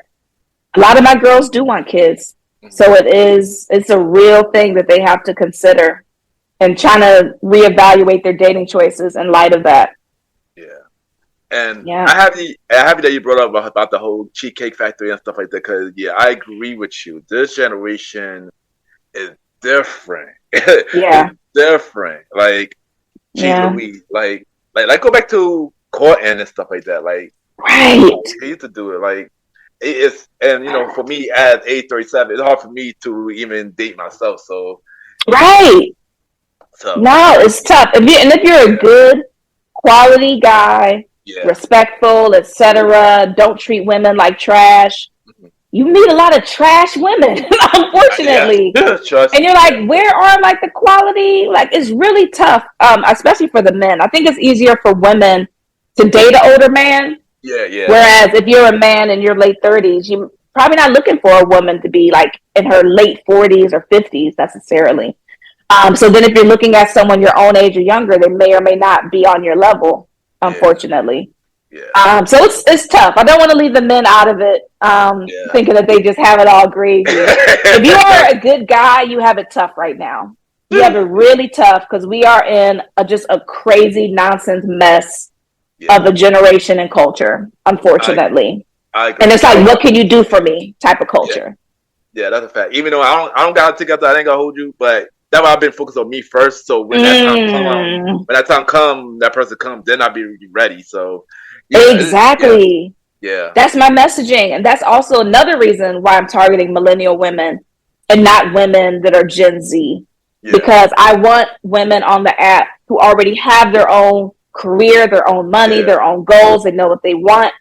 a lot of my girls do want kids. So it's a real thing that they have to consider and trying to reevaluate their dating choices in light of that. Yeah. And I'm happy that you brought up about the whole Cheesecake Factory and stuff like that, because I agree with you. This generation is different. Yeah. It's different. Like, Louise, like go back to courting and stuff like that. Like, right. I used to do it. Like, it's, and for me at age 37, it's hard for me to even date myself. So right. So no, it's tough. If you're a good quality guy, respectful, etc., don't treat women like trash. You meet a lot of trash women, unfortunately. And you're like, where are like the quality? Like, it's really tough, especially for the men. I think it's easier for women to date an older man. Yeah. Whereas if you're a man in your late 30s, you're probably not looking for a woman to be like in her late 40s or 50s necessarily. So then if you're looking at someone your own age or younger, they may or may not be on your level, unfortunately. Yeah. So it's tough. I don't want to leave the men out of it, thinking that they just have it all gravy. If you are a good guy, you have it tough right now. You have it really tough, because we are in just a crazy nonsense mess of a generation and culture, unfortunately. I agree. And it's like, what can you do for me type of culture. Yeah, that's a fact. Even though I don't got it together, I ain't gonna hold you, but that's why I've been focused on me first. So when that time come, that person comes, then I'll be ready. So exactly. Yeah. That's my messaging. And that's also another reason why I'm targeting millennial women and not women that are Gen Z. Because I want women on the app who already have their own career, their own money, their own goals. They know what they want.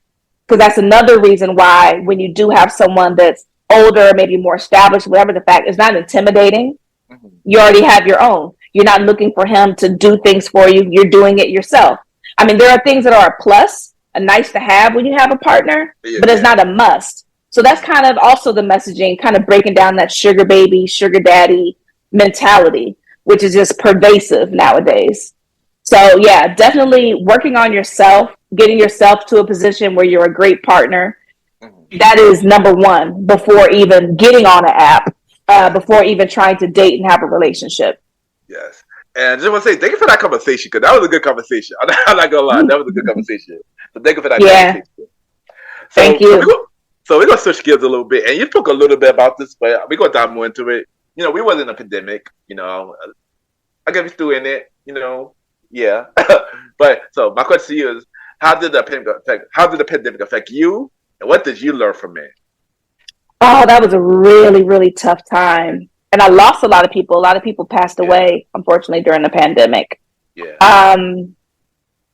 Because that's another reason why when you do have someone that's older, maybe more established, whatever the fact, it's not intimidating. You already have your own. You're not looking for him to do things for you. You're doing it yourself. I mean, there are things that are a plus, a nice to have when you have a partner, but it's not a must. So that's kind of also the messaging, kind of breaking down that sugar baby, sugar daddy mentality, which is just pervasive nowadays. So yeah, definitely working on yourself, getting yourself to a position where you're a great partner. That is number one before even getting on an app, before even trying to date and have a relationship. Yes. And I just want to say, thank you for that conversation, because that was a good conversation. I'm not going to lie, that was a good conversation. So thank you for that conversation. Thank you. So we're going to switch gears a little bit. And you spoke a little bit about this, but we're going to dive more into it. We was in a pandemic, I guess we're still in it, yeah. But so my question to you is, how did the pandemic affect you? And what did you learn from it? Oh, that was a really, really tough time. And I lost a lot of people. A lot of people passed away, unfortunately, during the pandemic. Yeah. I'm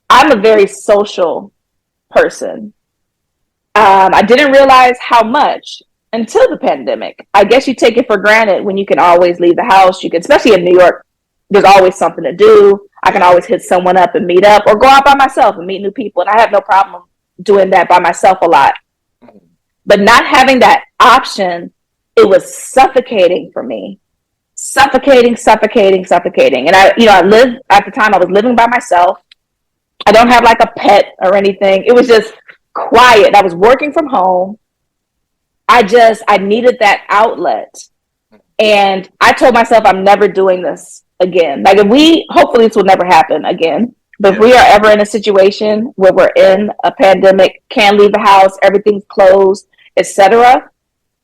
a very social person. I didn't realize how much until the pandemic. I guess you take it for granted when you can always leave the house. You can, especially in New York, there's always something to do. I can always hit someone up and meet up, or go out by myself and meet new people. And I have no problem doing that by myself a lot. But not having that option, it was suffocating for me. Suffocating. And I lived, at the time I was living by myself. I don't have like a pet or anything. It was just quiet. I was working from home. I needed that outlet. And I told myself I'm never doing this again. Like, hopefully this will never happen again. But if we are ever in a situation where we're in a pandemic, can't leave the house, everything's closed, etc.,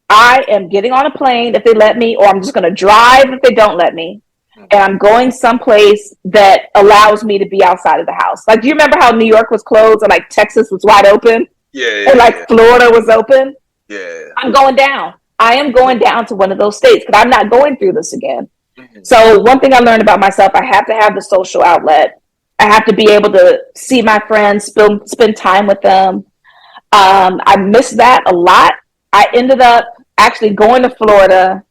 I am getting on a plane if they let me, or I'm just going to drive if they don't let me. And I'm going someplace that allows me to be outside of the house. Like, do you remember how New York was closed and like Texas was wide open? Yeah. And like Florida was open? Yeah. I'm going down. I am going down to one of those states because I'm not going through this again. Mm-hmm. So one thing I learned about myself, I have to have the social outlet. I have to be able to see my friends, spend time with them. I missed that a lot. I ended up actually going to Florida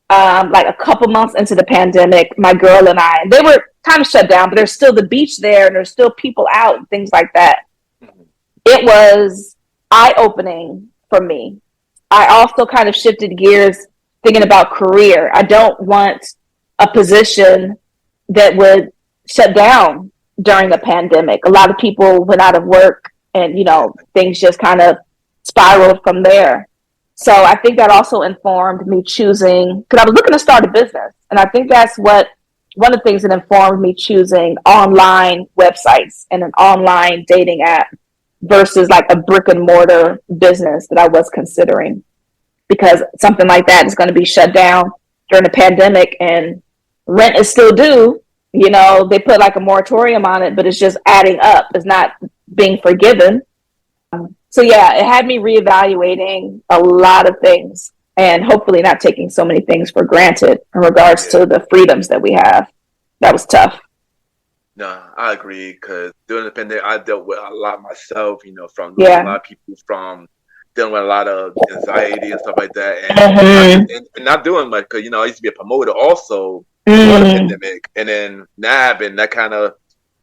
like a couple months into the pandemic. My girl and I, they were kind of shut down, but there's still the beach there and there's still people out and things like that. Mm-hmm. It was eye-opening for me. I also kind of shifted gears thinking about career. I don't want a position that would shut down during a pandemic. A lot of people went out of work and, things just kind of spiraled from there. So I think that also informed me choosing, because I was looking to start a business. And I think that's one of the things that informed me choosing online websites and an online dating app versus like a brick and mortar business that I was considering, because something like that is going to be shut down during the pandemic and rent is still due. They put like a moratorium on it, but it's just adding up. It's not being forgiven. So yeah, it had me reevaluating a lot of things and hopefully not taking so many things for granted in regards to the freedoms that we have. That was tough. No, I agree, because during the pandemic, I dealt with a lot myself, from a lot of people, from dealing with a lot of anxiety and stuff like that, and not doing much, because, I used to be a promoter also before the pandemic, and then now I've been that kind of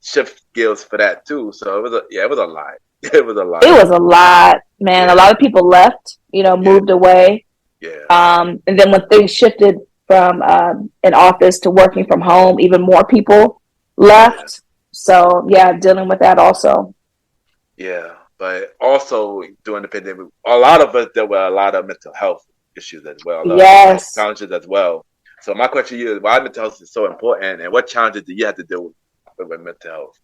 shift skills for that too. So it was a lot. It was a lot. It was a lot, man. A lot of people left, moved away. Yeah. And then when things shifted from an office to working from home, even more people left. Yeah. So yeah, dealing with that also. Yeah, but also during the pandemic, a lot of us there were a lot of mental health issues as well. Yes. Challenges as well. So my question to you is, why mental health is so important, and what challenges do you have to deal with mental health?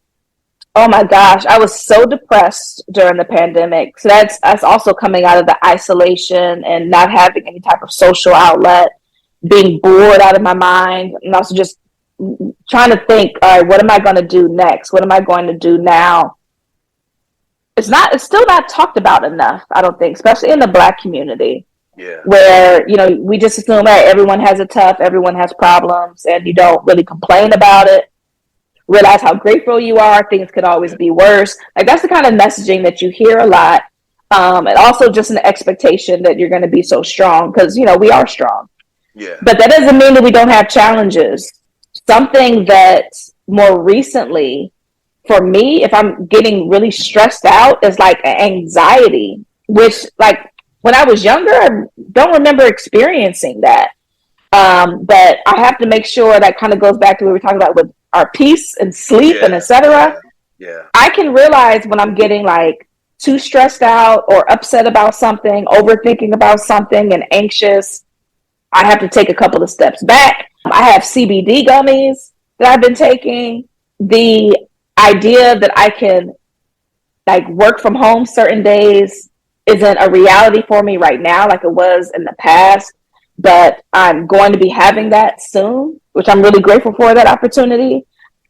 Oh my gosh, I was so depressed during the pandemic. So that's also coming out of the isolation and not having any type of social outlet, being bored out of my mind, and also just trying to think, all right, what am I going to do next? What am I going to do now? It's still not talked about enough, I don't think, especially in the Black community. Yeah. Where, we just assume that everyone has it tough, everyone has problems, and you don't really complain about it. Realize how grateful you are. Things could always be worse. Like, that's the kind of messaging that you hear a lot. And also just an expectation that you're going to be so strong because, we are strong. Yeah. But that doesn't mean that we don't have challenges. Something that more recently, for me, if I'm getting really stressed out, is like anxiety, which, like, when I was younger, I don't remember experiencing that. But I have to make sure that kind of goes back to what we were talking about with our peace and sleep and etc. Yeah. I can realize when I'm getting like too stressed out or upset about something, overthinking about something and anxious. I have to take a couple of steps back. I have CBD gummies that I've been taking. The idea that I can like work from home certain days isn't a reality for me right now like it was in the past. But I'm going to be having that soon, which I'm really grateful for that opportunity,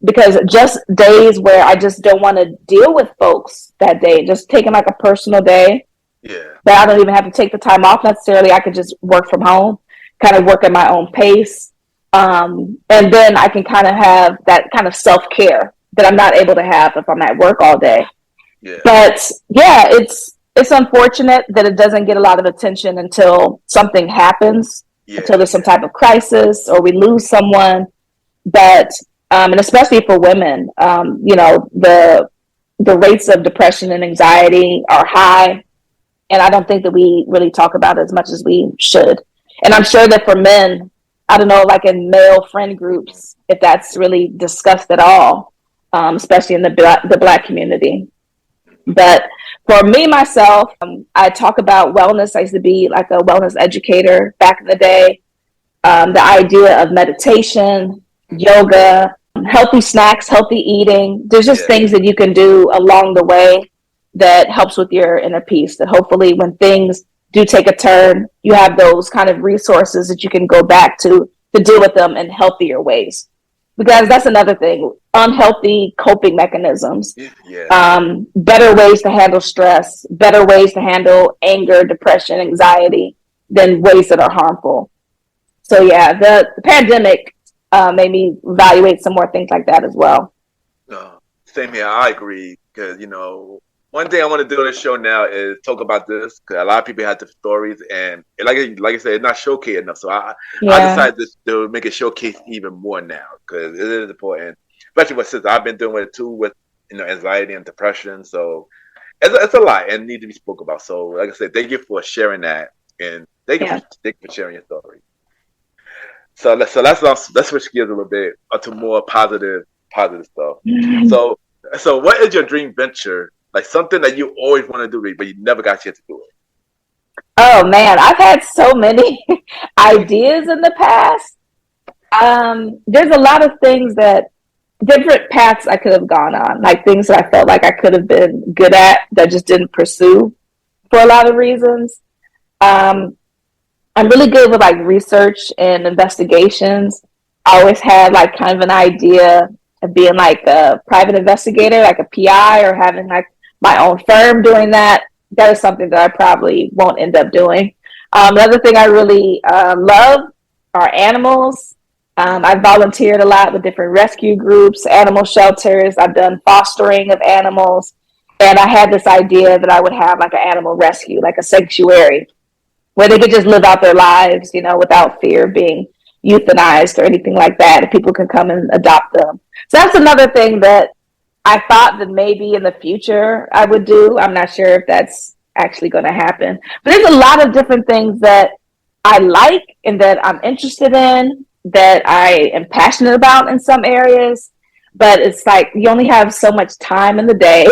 because just days where I just don't want to deal with folks that day, just taking like a personal day. Yeah. That I don't even have to take the time off necessarily. I could just work from home, kind of work at my own pace. And then I can kind of have that kind of self-care that I'm not able to have if I'm at work all day. Yeah. But yeah, it's unfortunate that it doesn't get a lot of attention until something happens, until there's some type of crisis or we lose someone. But, and especially for women, the rates of depression and anxiety are high. And I don't think that we really talk about it as much as we should. And I'm sure that for men, I don't know, like in male friend groups, if that's really discussed at all, especially in the Black community. But for me, myself, I talk about wellness. I used to be like a wellness educator back in the day. The idea of meditation, yoga, healthy snacks, healthy eating. There's just things that you can do along the way that helps with your inner peace. That hopefully when things do take a turn, you have those kind of resources that you can go back to deal with them in healthier ways. Because that's another thing, unhealthy coping mechanisms, better ways to handle stress, better ways to handle anger, depression, anxiety, than ways that are harmful. So yeah, the pandemic made me evaluate some more things like that as well. Same here. I agree because one thing I want to do on this show now is talk about this because a lot of people have different stories and like I said, it's not showcased enough. So I decided to make it showcase even more now because it is important, especially with sisters. I've been doing it too with anxiety and depression. So it's a lot and need to be spoke about. So like I said, thank you for sharing that and thank you for sharing your story. So let's switch gears a little bit to more positive stuff. So what is your dream venture? Like something that you always want to do, but you never got a chance to do it. Oh man, I've had so many ideas in the past. There's a lot of things that different paths I could have gone on, like things that I felt like I could have been good at that just didn't pursue for a lot of reasons. I'm really good with like research and investigations. I always had like kind of an idea of being like a private investigator, like a PI, or having like my own firm doing that. That is something that I probably won't end up doing. Another thing I really love are animals. I've volunteered a lot with different rescue groups, animal shelters. I've done fostering of animals. And I had this idea that I would have like an animal rescue, like a sanctuary, where they could just live out their lives, without fear of being euthanized or anything like that. And people can come and adopt them. So that's another thing that I thought that maybe in the future I would do. I'm not sure if that's actually going to happen. But there's a lot of different things that I like and that I'm interested in, that I am passionate about in some areas. But it's like you only have so much time in the day.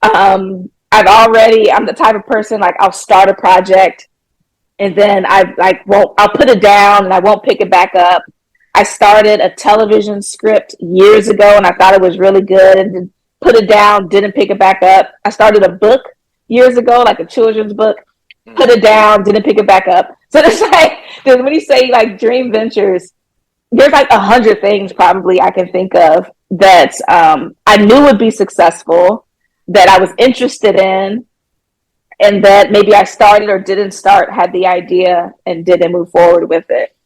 I'm the type of person, like I'll start a project and then I'll put it down and I won't pick it back up. I started a television script years ago and I thought it was really good and put it down, didn't pick it back up. I started a book years ago, like a children's book, put it down, didn't pick it back up. So it's like, when you say like dream ventures, there's like 100 things probably I can think of that I knew would be successful, that I was interested in, and that maybe I started or didn't start, had the idea and didn't move forward with it.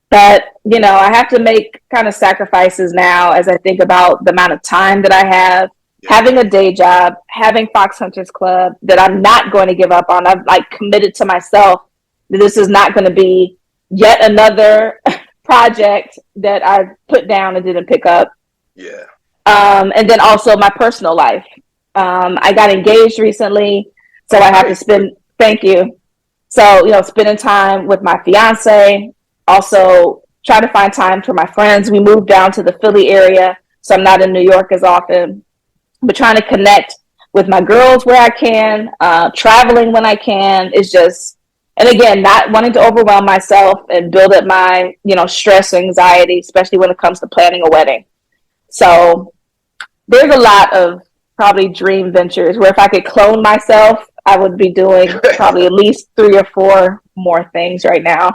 But, I have to make kind of sacrifices now as I think about the amount of time that I have, having a day job, having Fox Hunters Club that I'm not going to give up on. I've like committed to myself that this is not going to be yet another project that I put down and didn't pick up. Yeah. And then also my personal life. I got engaged recently, so I have to spend, thank you. So, spending time with my fiance, also try to find time for my friends. We moved down to the Philly area, so I'm not in New York as often, but trying to connect with my girls where I can, traveling when I can is just, and again, not wanting to overwhelm myself and build up my, stress, anxiety, especially when it comes to planning a wedding. So there's a lot of probably dream ventures where if I could clone myself, I would be doing probably at least 3 or 4 more things right now.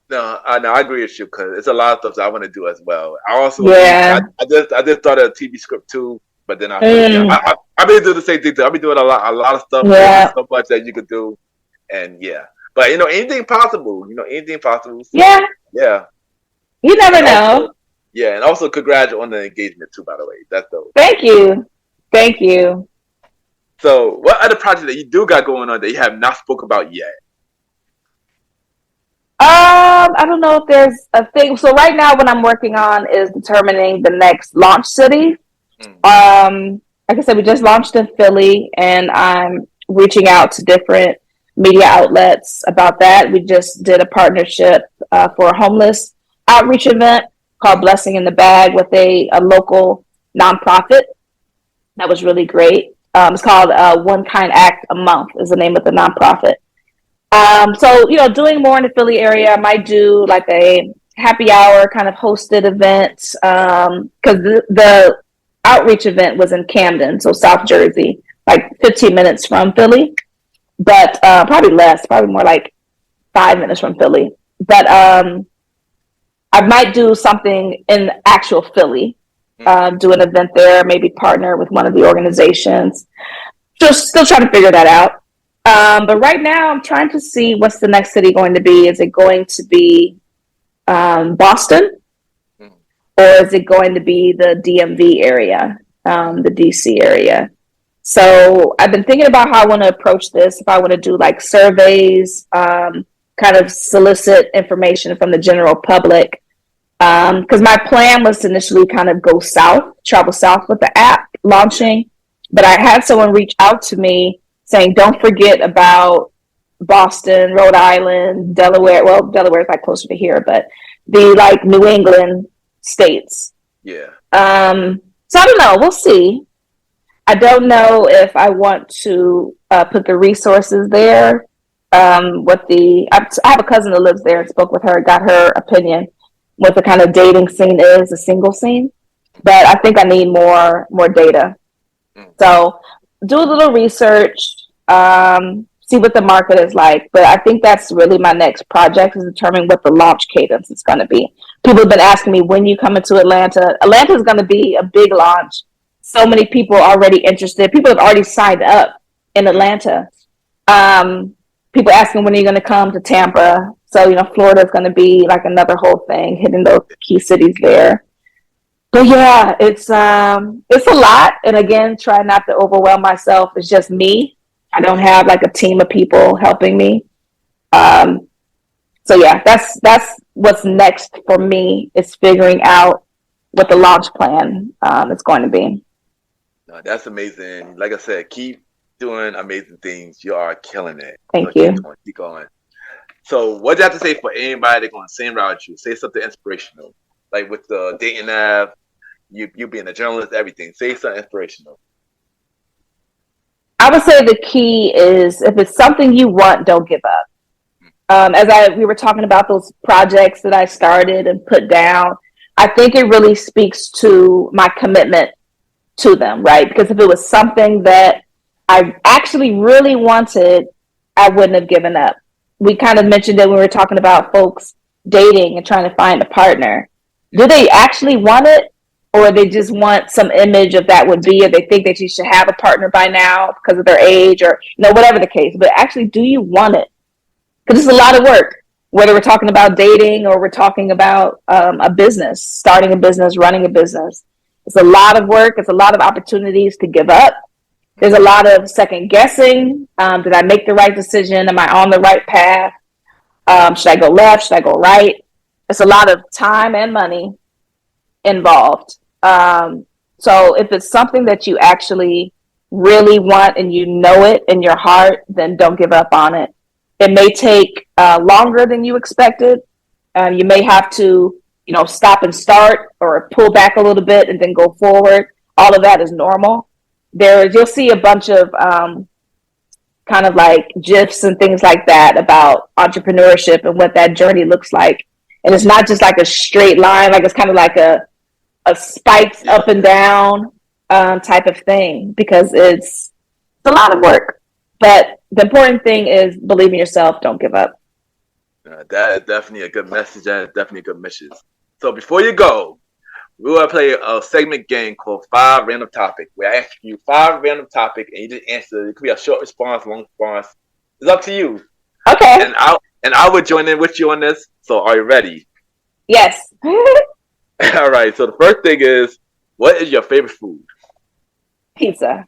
No, I agree with you because it's a lot of stuff that I want to do as well. I also, I just thought of a TV script too, but then I've been doing the same thing too. I've been doing a lot of stuff. Yeah. So much that you could do, and but anything possible. Anything possible. So, yeah. You never know. And also congrats on the engagement too. By the way, that's dope. Thank you. So, what other projects that you do got going on that you have not spoke about yet? I don't know if there's a thing. So right now what I'm working on is determining the next launch city. Like I said, we just launched in Philly and I'm reaching out to different media outlets about that. We just did a partnership for a homeless outreach event called Blessing in the Bag with a local nonprofit. That was really great. It's called One Kind Act a Month is the name of the nonprofit. So, doing more in the Philly area, I might do like a happy hour kind of hosted event. Cause the outreach event was in Camden, so South Jersey, like 15 minutes from Philly, but, probably less, probably more like 5 minutes from Philly. But, I might do something in actual Philly, do an event there, maybe partner with one of the organizations. Just still trying to figure that out. But right now, I'm trying to see what's the next city going to be. Is it going to be Boston, Mhm. or is it going to be the DMV area, the DC area? So I've been thinking about how I want to approach this. If I want to do like surveys, kind of solicit information from the general public. Because my plan was to initially kind of go south, travel south with the app Yeah. launching. But I had someone reach out to me saying, don't forget about Boston, Rhode Island, Delaware. Well, Delaware is like closer to here, but the like New England states. Yeah. So I don't know. We'll see. I don't know if I want to put the resources there. I have a cousin that lives there and spoke with her, got her opinion what the kind of dating scene is, a single scene. But I think I need more data. Mm. So do a little research, see what the market is like. But I think that's really my next project is determining what the launch cadence is going to be. People have been asking me when you come into Atlanta. Atlanta is going to be a big launch. So many people are already interested. People have already signed up in Atlanta. People asking when are you going to come to Tampa. So, Florida is going to be like another whole thing, hitting those key cities there. But yeah, it's a lot. And again, try not to overwhelm myself. It's just me. I don't have like a team of people helping me. Um, so yeah, that's what's next for me is figuring out what the launch plan is going to be. No, that's amazing. Like I said, keep doing amazing things. You are killing it. So Thank keep you. going, keep going. So what do you have to say for anybody that's going the same route as you? Say something inspirational. Like with the dating app, you being a journalist, everything. Say something inspirational. I would say the key is if it's something you want, don't give up. We were talking about those projects that I started and put down, I think it really speaks to my commitment to them, right? Because if it was something that I actually really wanted, I wouldn't have given up. We kind of mentioned it when we were talking about folks dating and trying to find a partner. Do they actually want it? Or they just want some image of that would be, or they think that you should have a partner by now because of their age, or whatever the case. But actually, do you want it? Because it's a lot of work. Whether we're talking about dating or we're talking about a business, starting a business, running a business, it's a lot of work. It's a lot of opportunities to give up. There's a lot of second guessing. Did I make the right decision? Am I on the right path? Should I go left? Should I go right? It's a lot of time and money involved. So if it's something that you actually really want and you know it in your heart, then don't give up on it. It may take longer than you expected. You may have to, stop and start or pull back a little bit and then go forward. All of that is normal. You'll see a bunch of kind of like GIFs and things like that about entrepreneurship and what that journey looks like. And it's not just like a straight line, like it's kind of like a spikes up and down type of thing because it's a lot of work. But the important thing is believe in yourself. Don't give up. That is definitely a good message. That is definitely a good message. So before you go, we will play a segment game called Five Random Topic, where I ask you five random topic and you just answer. It could be a short response, long response. It's up to you. Okay. And I would join in with you on this. So are you ready? Yes. All right. So the first thing is, what is your favorite food? Pizza.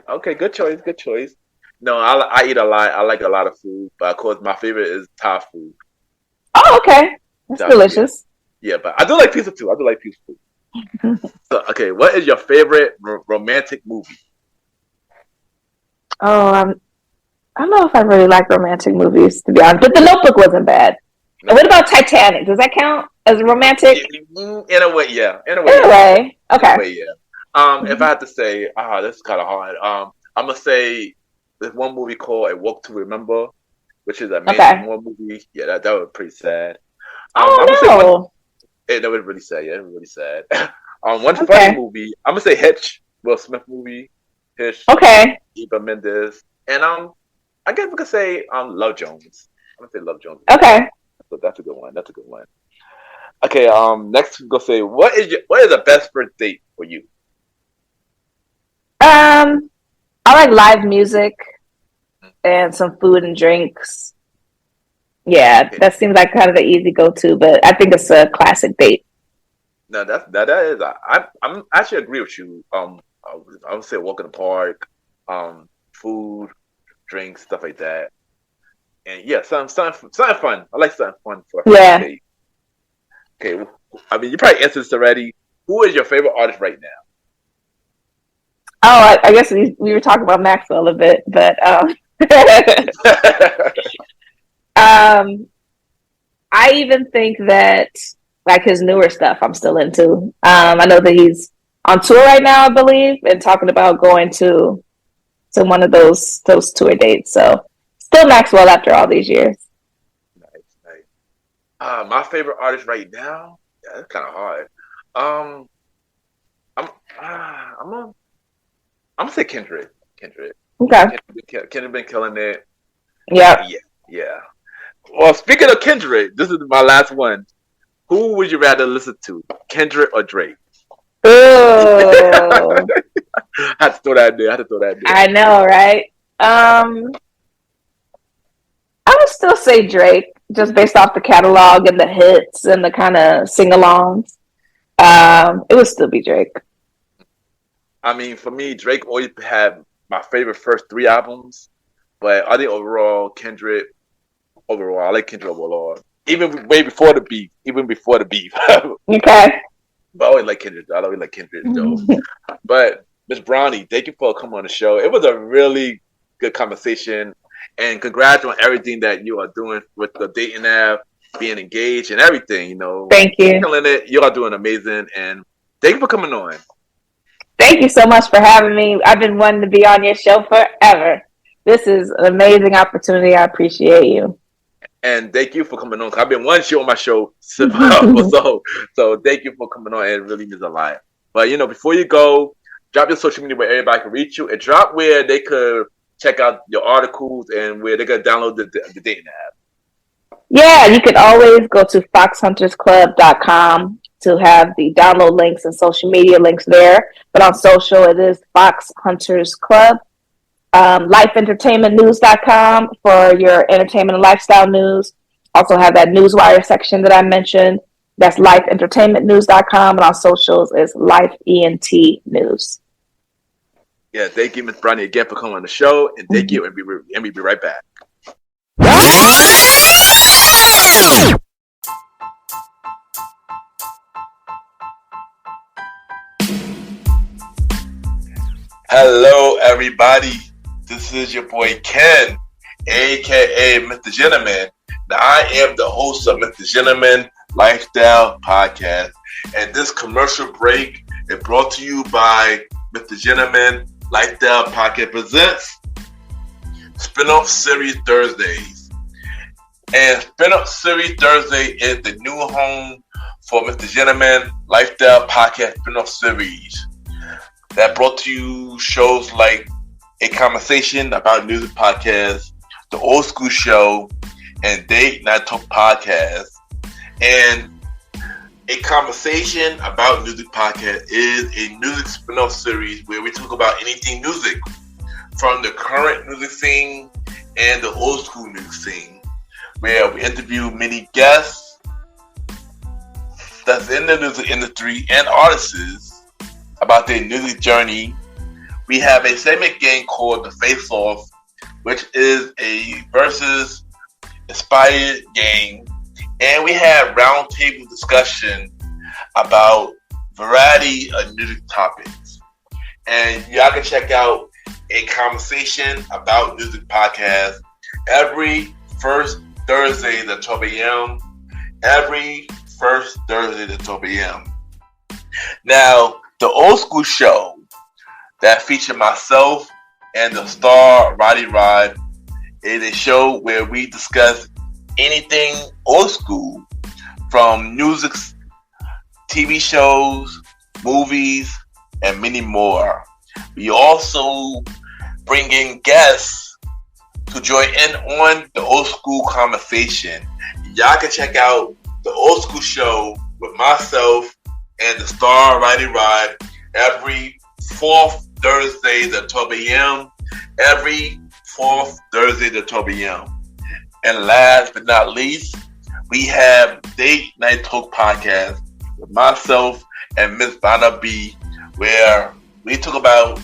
Okay, good choice. Good choice. No, I eat a lot. I like a lot of food, but of course my favorite is Thai food. Oh, okay. That's Thai food, delicious. yeah, but I do like pizza too. I do like pizza too. So, okay, what is your favorite romantic movie? Oh, I don't know if I really like romantic movies, to be honest. But The Notebook wasn't bad. And what about Titanic? Does that count as romantic? In a way, yeah. In a way, In a yeah. way. Okay. In a way, yeah. If I had to say, this is kind of hard. I'm gonna say there's one movie called A Walk to Remember, which is an amazing war movie. Yeah, that was pretty sad. I'm gonna say one. That was really sad. Yeah, it was really sad. One funny movie. I'm gonna say Hitch, Will Smith movie. Hitch. Okay. Eva Mendes, and I guess we could say Love Jones. I'm gonna say Love Jones. Okay. So that's a good one. That's a good one. Okay. Next we're gonna say what is the best first date for you? I like live music. and some food and drinks. Yeah, that seems like kind of an easy go-to, but I think it's a classic date. No, that is. I'm actually agree with you. I would say walk in the park, food, drinks, stuff like that, and yeah, something fun. I like something fun for a first date. Okay, I mean you probably answered this already. Who is your favorite artist right now? Oh, I guess we were talking about Maxwell a bit, but I even think that like his newer stuff I'm still into. I know that he's on tour right now, I believe, and talking about going to one of those tour dates. So still Maxwell after all these years. Nice. My favorite artist right now? Yeah, that's kind of hard. I'm gonna say Kendrick. Okay. Kendrick been killing it. Yeah. Yeah. Well, speaking of Kendrick, this is my last one. Who would you rather listen to, Kendrick or Drake? Ooh. I had to throw that there. I know, right? I would still say Drake, just based off the catalog and the hits and the kind of sing-alongs. It would still be Drake. I mean, for me, Drake always had my favorite first 3 albums, but I think overall, I like Kendrick overall. Even way before the beef. Okay. But I always like Kendrick. Though. But Miss Brownie, thank you for coming on the show. It was a really good conversation, and congrats on everything that you are doing with the dating app, being engaged, and everything. You know, thank you. Killing it. You are doing amazing, and thank you for coming on. Thank you so much for having me. I've been wanting to be on your show forever. This is an amazing opportunity. I appreciate you. And thank you for coming on. I've been wanting you on my show, so thank you for coming on. It really means a lot. But before you go, drop your social media where everybody can reach you, and drop where they could check out your articles and where they could download the dating app. Yeah, you can always go to foxhuntersclub.com to have the download links and social media links there. But on social, it is Fox Hunters Club. LifeEntertainmentNews.com for your entertainment and lifestyle news. Also have that Newswire section that I mentioned. That's LifeEntertainmentNews.com. And on socials is LifeENT News. Yeah, thank you, Ms. Brownie, again for coming on the show. And thank you, and we'll be right back. Hello, everybody. This is your boy Ken, aka Mr. Gentleman. Now, I am the host of Mr. Gentleman Lifestyle Podcast, and this commercial break is brought to you by Mr. Gentleman Lifestyle Podcast presents Spin-off Series Thursdays. And Spin-off Series Thursday is the new home for Mr. Gentleman Lifestyle Podcast Spin-off Series that brought to you shows like A Conversation About Music Podcast, The Old School Show, and Date Night Talk Podcast. And A Conversation About Music Podcast is a music spin-off series where we talk about anything music, from the current music scene and the old school music scene, where we interview many guests that's in the music industry and artists about their music journey. We have a segment game called The Face Off, which is a versus inspired game. And we have roundtable discussion about variety of music topics. And y'all can check out A Conversation About Music Podcast every first Thursday at 12 a.m. Every first Thursday at 12 a.m. Now, the Old School Show that features myself and the star Roddy Rod is a show where we discuss anything old school, from music, TV shows, movies, and many more. We also bring in guests to join in on the old school conversation. Y'all can check out the Old School Show with myself and the star Roddy Rod every fourth Thursdays at 12 a.m. Every 4th Thursday at 12 p.m. And last but not least, we have Date Night Talk Podcast with myself and Miss Vanna B, where we talk about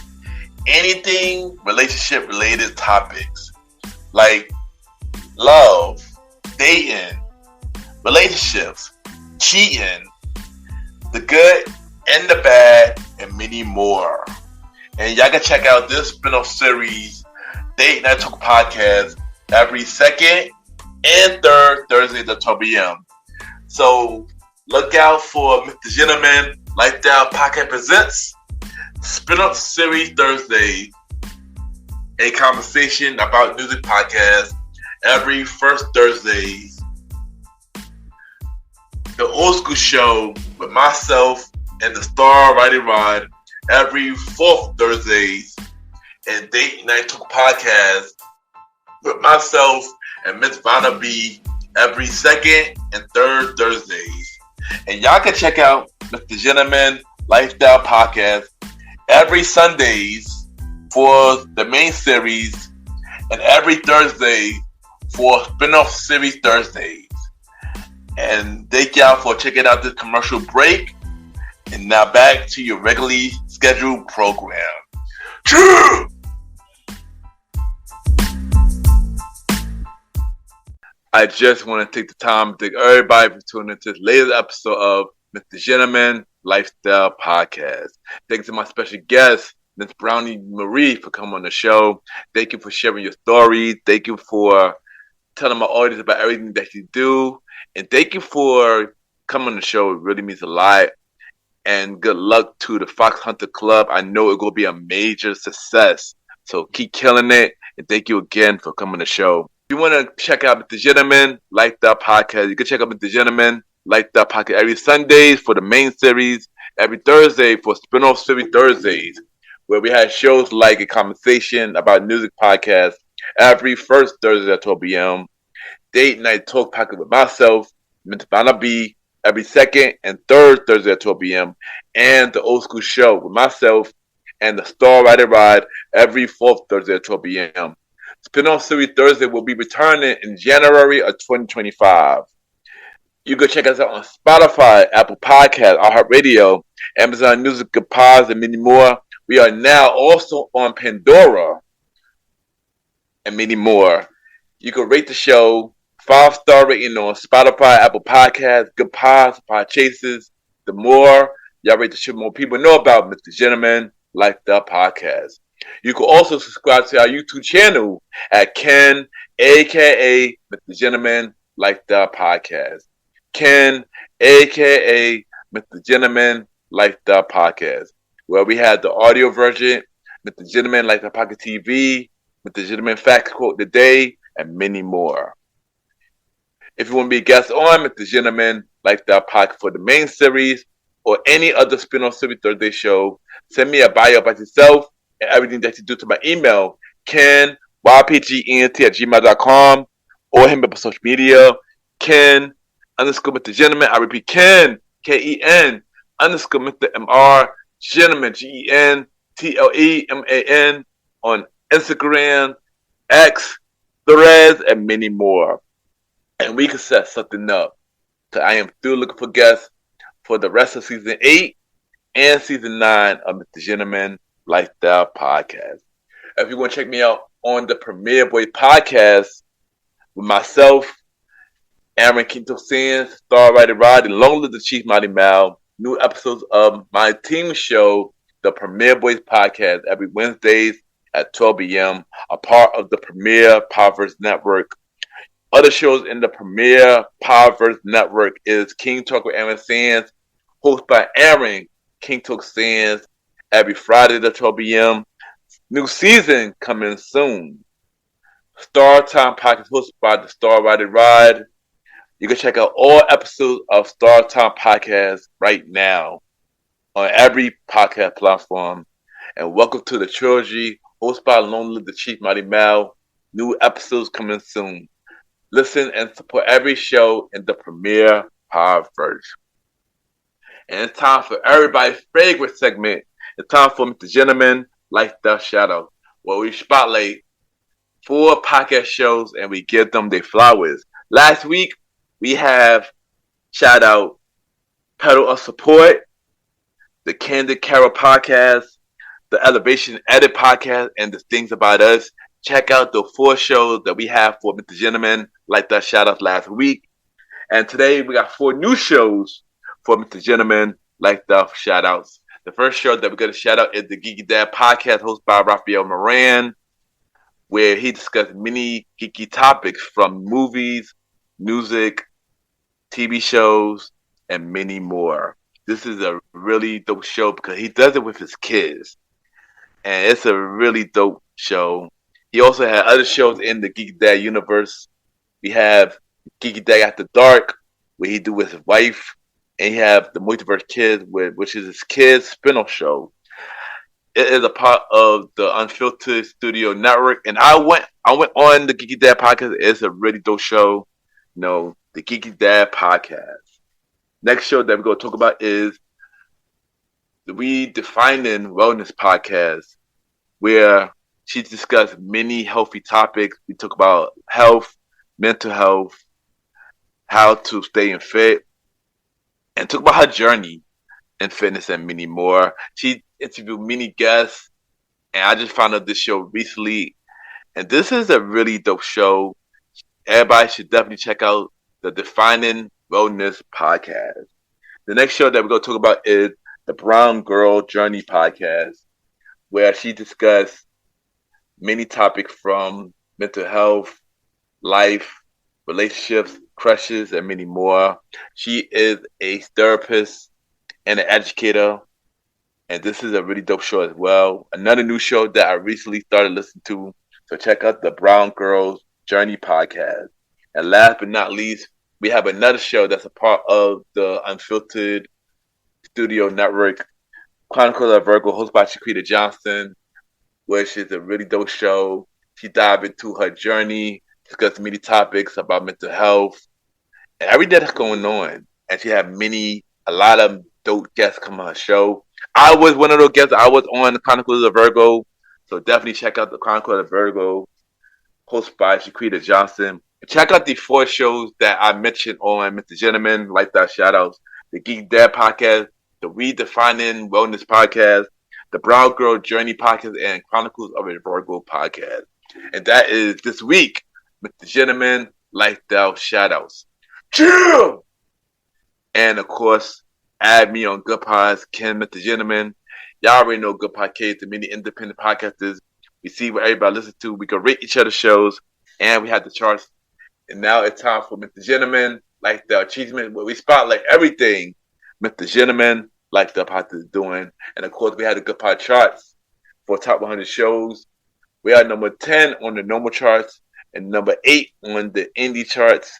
anything relationship related topics like love, dating, relationships, cheating, the good and the bad, and many more. And y'all can check out this spin-off series, Date Night Talk Podcast, every second and third Thursday at 12 p.m. So look out for Mr. Gentleman Lifestyle Podcast Presents Spin-off Series Thursday, a conversation about music podcast every first Thursday. The Old School Show with myself and the Star Riding Rod every fourth Thursdays, and Date Night Talk Podcast with myself and Miss Vanna B every second and third Thursdays. And y'all can check out Mr. Gentleman Lifestyle Podcast every Sundays for the main series and every Thursday for spin-off series Thursdays. And thank y'all for checking out this commercial break. And now back to your regularly scheduled program. True! I just want to take the time to thank everybody for tuning into this latest episode of Mr. Gentleman Lifestyle Podcast. Thanks to my special guest, Miss Brownie Marie, for coming on the show. Thank you for sharing your story. Thank you for telling my audience about everything that you do. And thank you for coming on the show. It really means a lot. And good luck to the Fox Hunter Club. I know it's going to be a major success. So keep killing it. And thank you again for coming on the show. If you want to check out The Gentleman Lifestyle Podcast, you can check out The Gentleman Lifestyle Podcast every Sundays for the main series, every Thursday for spin-off series Thursdays, where we have shows like a conversation about music podcast every first Thursday at 12 p.m., Date Night Talk Podcast with myself, Miss Vanna B, every second and third Thursday at 12 p.m., and the Old School Show with myself and the Star Riding Ride every fourth Thursday at 12 p.m. Spin-off Series Thursday will be returning in January of 2025. You can check us out on Spotify, Apple Podcasts, iHeartRadio, Amazon Music, Pods, and many more. We are now also on Pandora and many more. You can rate the show 5-star rating on Spotify, Apple Podcasts, Good Pods, Podchasers. The more y'all rate the show, more people know about Mr. Gentleman Lifestyle Podcast. You can also subscribe to our YouTube channel at Ken, a.k.a. Mr. Gentleman Lifestyle Podcast. Ken, a.k.a. Mr. Gentleman Lifestyle Podcast, where we have the audio version, Mr. Gentleman Lifestyle Podcast TV, Mr. Gentleman Fact Quote the Day, and many more. If you want to be a guest on Mr. Gentleman Lifestyle Podcast for the main series or any other spin-off series Thursday show, send me a bio about yourself and everything that you do to my email, ken.ypgent@gmail.com, or him up on social media, Ken _Mr. Gentleman. I repeat, Ken, Ken _Mr. MR Gentleman, GENTLEMAN, on Instagram, X, Threads, and many more. And we can set something up. So I am still looking for guests for the rest of season 8 and season 9 of Mr. Gentleman Lifestyle Podcast. If you want to check me out on the Premier Boy Podcast with myself, Aaron Quinto Sands, Star Riding Rod, and Long Live the Chief Mighty Mal, new episodes of my team show, the Premier Boys Podcast, every Wednesdays at 12 p.m., a part of the Premier Powerverse Network. Other shows in the Premier Powerverse Network is King Talk with Aaron Sands, hosted by Aaron King Talk Sands, every Friday at 12 p.m. New season coming soon. Star Time Podcast hosted by the Star Riding Ride. You can check out all episodes of Star Time Podcast right now on every podcast platform. And welcome to the trilogy hosted by Long Live the Chief Mighty Mal. New episodes coming soon. Listen and support every show in the Premier Powerverse. And it's time for everybody's favorite segment. It's time for Mr. Gentleman Lifestyle Shadow, where we spotlight 4 podcast shows and we give them their flowers. Last week, we have shout out Pedal of Support, the Candid Carol podcast, the Elevation Edit podcast, and the Things About Us. Check out the 4 shows that we have for Mr. Gentleman, like the shout outs last week. And today we got 4 new shows for Mr. Gentleman, like the shout outs. The first show that we're going to shout out is the Geeky Dad podcast hosted by Rafael Moran, where he discussed many geeky topics from movies, music, TV shows, and many more. This is a really dope show because he does it with his kids. And it's a really dope show. He also had other shows in the Geeky Dad universe. We have Geeky Dad After Dark, where he do with his wife. And he have the Multiverse Kids, which is his kids spin-off show. It is a part of the Unfiltered Studio Network. And I went on the Geeky Dad podcast. It's a really dope show. The Geeky Dad podcast. Next show that we're going to talk about is the Redefining Wellness podcast, where she discussed many healthy topics. We talk about health, mental health, how to stay fit, and talk about her journey in fitness and many more. She interviewed many guests, and I just found out this show recently. And this is a really dope show. Everybody should definitely check out the Defining Wellness podcast. The next show that we're going to talk about is the Brown Girl Journey podcast, where she discussed many topics from mental health, life, relationships, crushes, and many more. She is a therapist and an educator, and this is a really dope show as well. Another new show that I recently started listening to, so check out the Brown Girls Journey podcast. And last but not least, we have another show that's a part of the Unfiltered Studio Network, Chronicles of Virgo, hosted by Shaquita Johnson, which is a really dope show. She dived into her journey, discussed many topics about mental health, and everything that's going on. And she had a lot of dope guests come on her show. I was one of those guests. I was on the Chronicles of Virgo, so definitely check out the Chronicles of Virgo, hosted by Shaquita Johnson. Check out the 4 shows that I mentioned on Mr. Gentleman, like that shout outs. The Geek Dad podcast, the Redefining Wellness podcast, the Brown Girl Journey podcast, and Chronicles of a Virgo podcast. And that is this week, Mr. Gentleman, like thou shout outs. Chill! And of course, add me on Good Pods, Ken, Mr. Gentleman. Y'all already know Good Podcast, the many independent podcasters. We see what everybody listens to. We can rate each other's shows, and we have the charts. And now it's time for Mr. Gentleman, like the achievement, where we spotlight everything Mr. Gentleman, like the podcast is doing. And of course, we had the Good Pod charts for top 100 shows. We are number 10 on the normal charts and number 8 on the indie charts.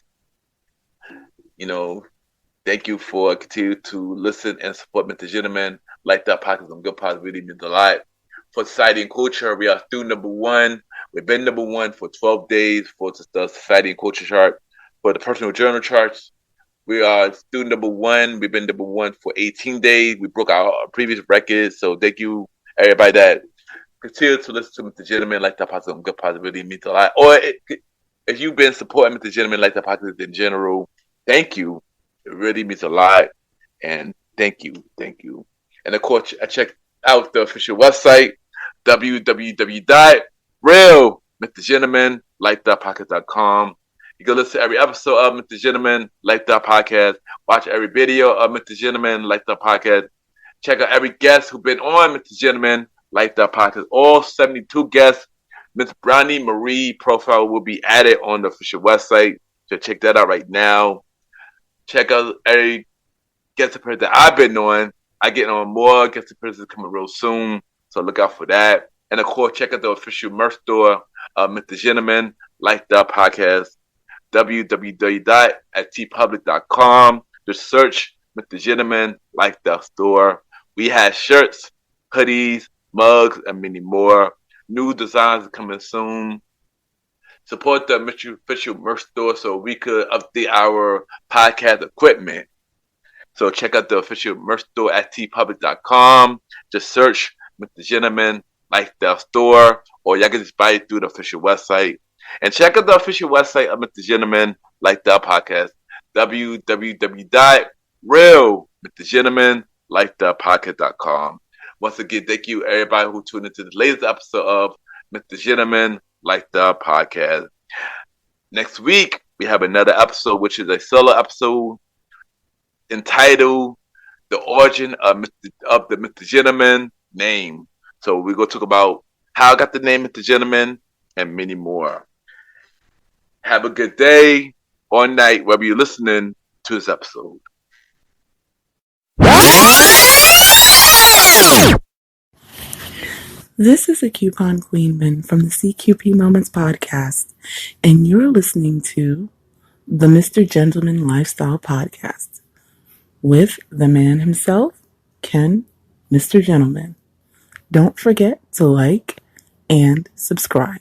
Thank you for continuing to listen and support Mr. Gentleman. Like that podcast on Good Pod really means a lot. For Society and Culture, we are still number 1. We've been number 1 for 12 days for the Society and Culture chart. For the Personal Journal charts, we are still number 1. We've been number 1 for 18 days. We broke our previous records. So thank you, everybody that continue to listen to Mr. Gentleman, like that podcast on Good Pod really means a lot. Or if you've been supporting Mr. Gentleman, like that podcast in general, thank you. It really means a lot. And thank you. And of course, I checked out the official website, www.realmrgentlemanlikethatpodcast.com. You can listen to every episode of Mr. Gentleman, like that podcast. Watch every video of Mr. Gentleman, like that podcast. Check out every guest who's been on Mr. Gentleman, like that podcast. All 72 guests. Miss Brownie Marie profile will be added on the official website. So check that out right now. Check out every guest appearance that I've been on. I get on more guest appearances coming real soon. So look out for that. And of course, check out the official merch store of Mr. Gentleman, like the podcast, www.tpublic.com. Just search Mr. Gentleman, like the store. We have shirts, hoodies, mugs, and many more. New designs are coming soon. Support the official merch store so we could update our podcast equipment. So check out the official merch store at tpublic.com. Just search Mr. Gentleman, Lifestyle store, or y'all can just buy it through the official website. And check out the official website of Mr. Gentleman Lifestyle Podcast, www.realmrgentlemanlifestylepodcast.com. Once again, thank you everybody who tuned into the latest episode of Mr. Gentleman Lifestyle Podcast. Next week, we have another episode, which is a solo episode entitled The Origin of the Mr. Gentleman Name. So we're going to talk about how I got the name Mr. Gentleman and many more. Have a good day or night, wherever you're listening to this episode. This is a Coupon Queenman from the CQP Moments podcast, and you're listening to the Mr. Gentleman Lifestyle Podcast with the man himself, Ken, Mr. Gentleman. Don't forget to like and subscribe.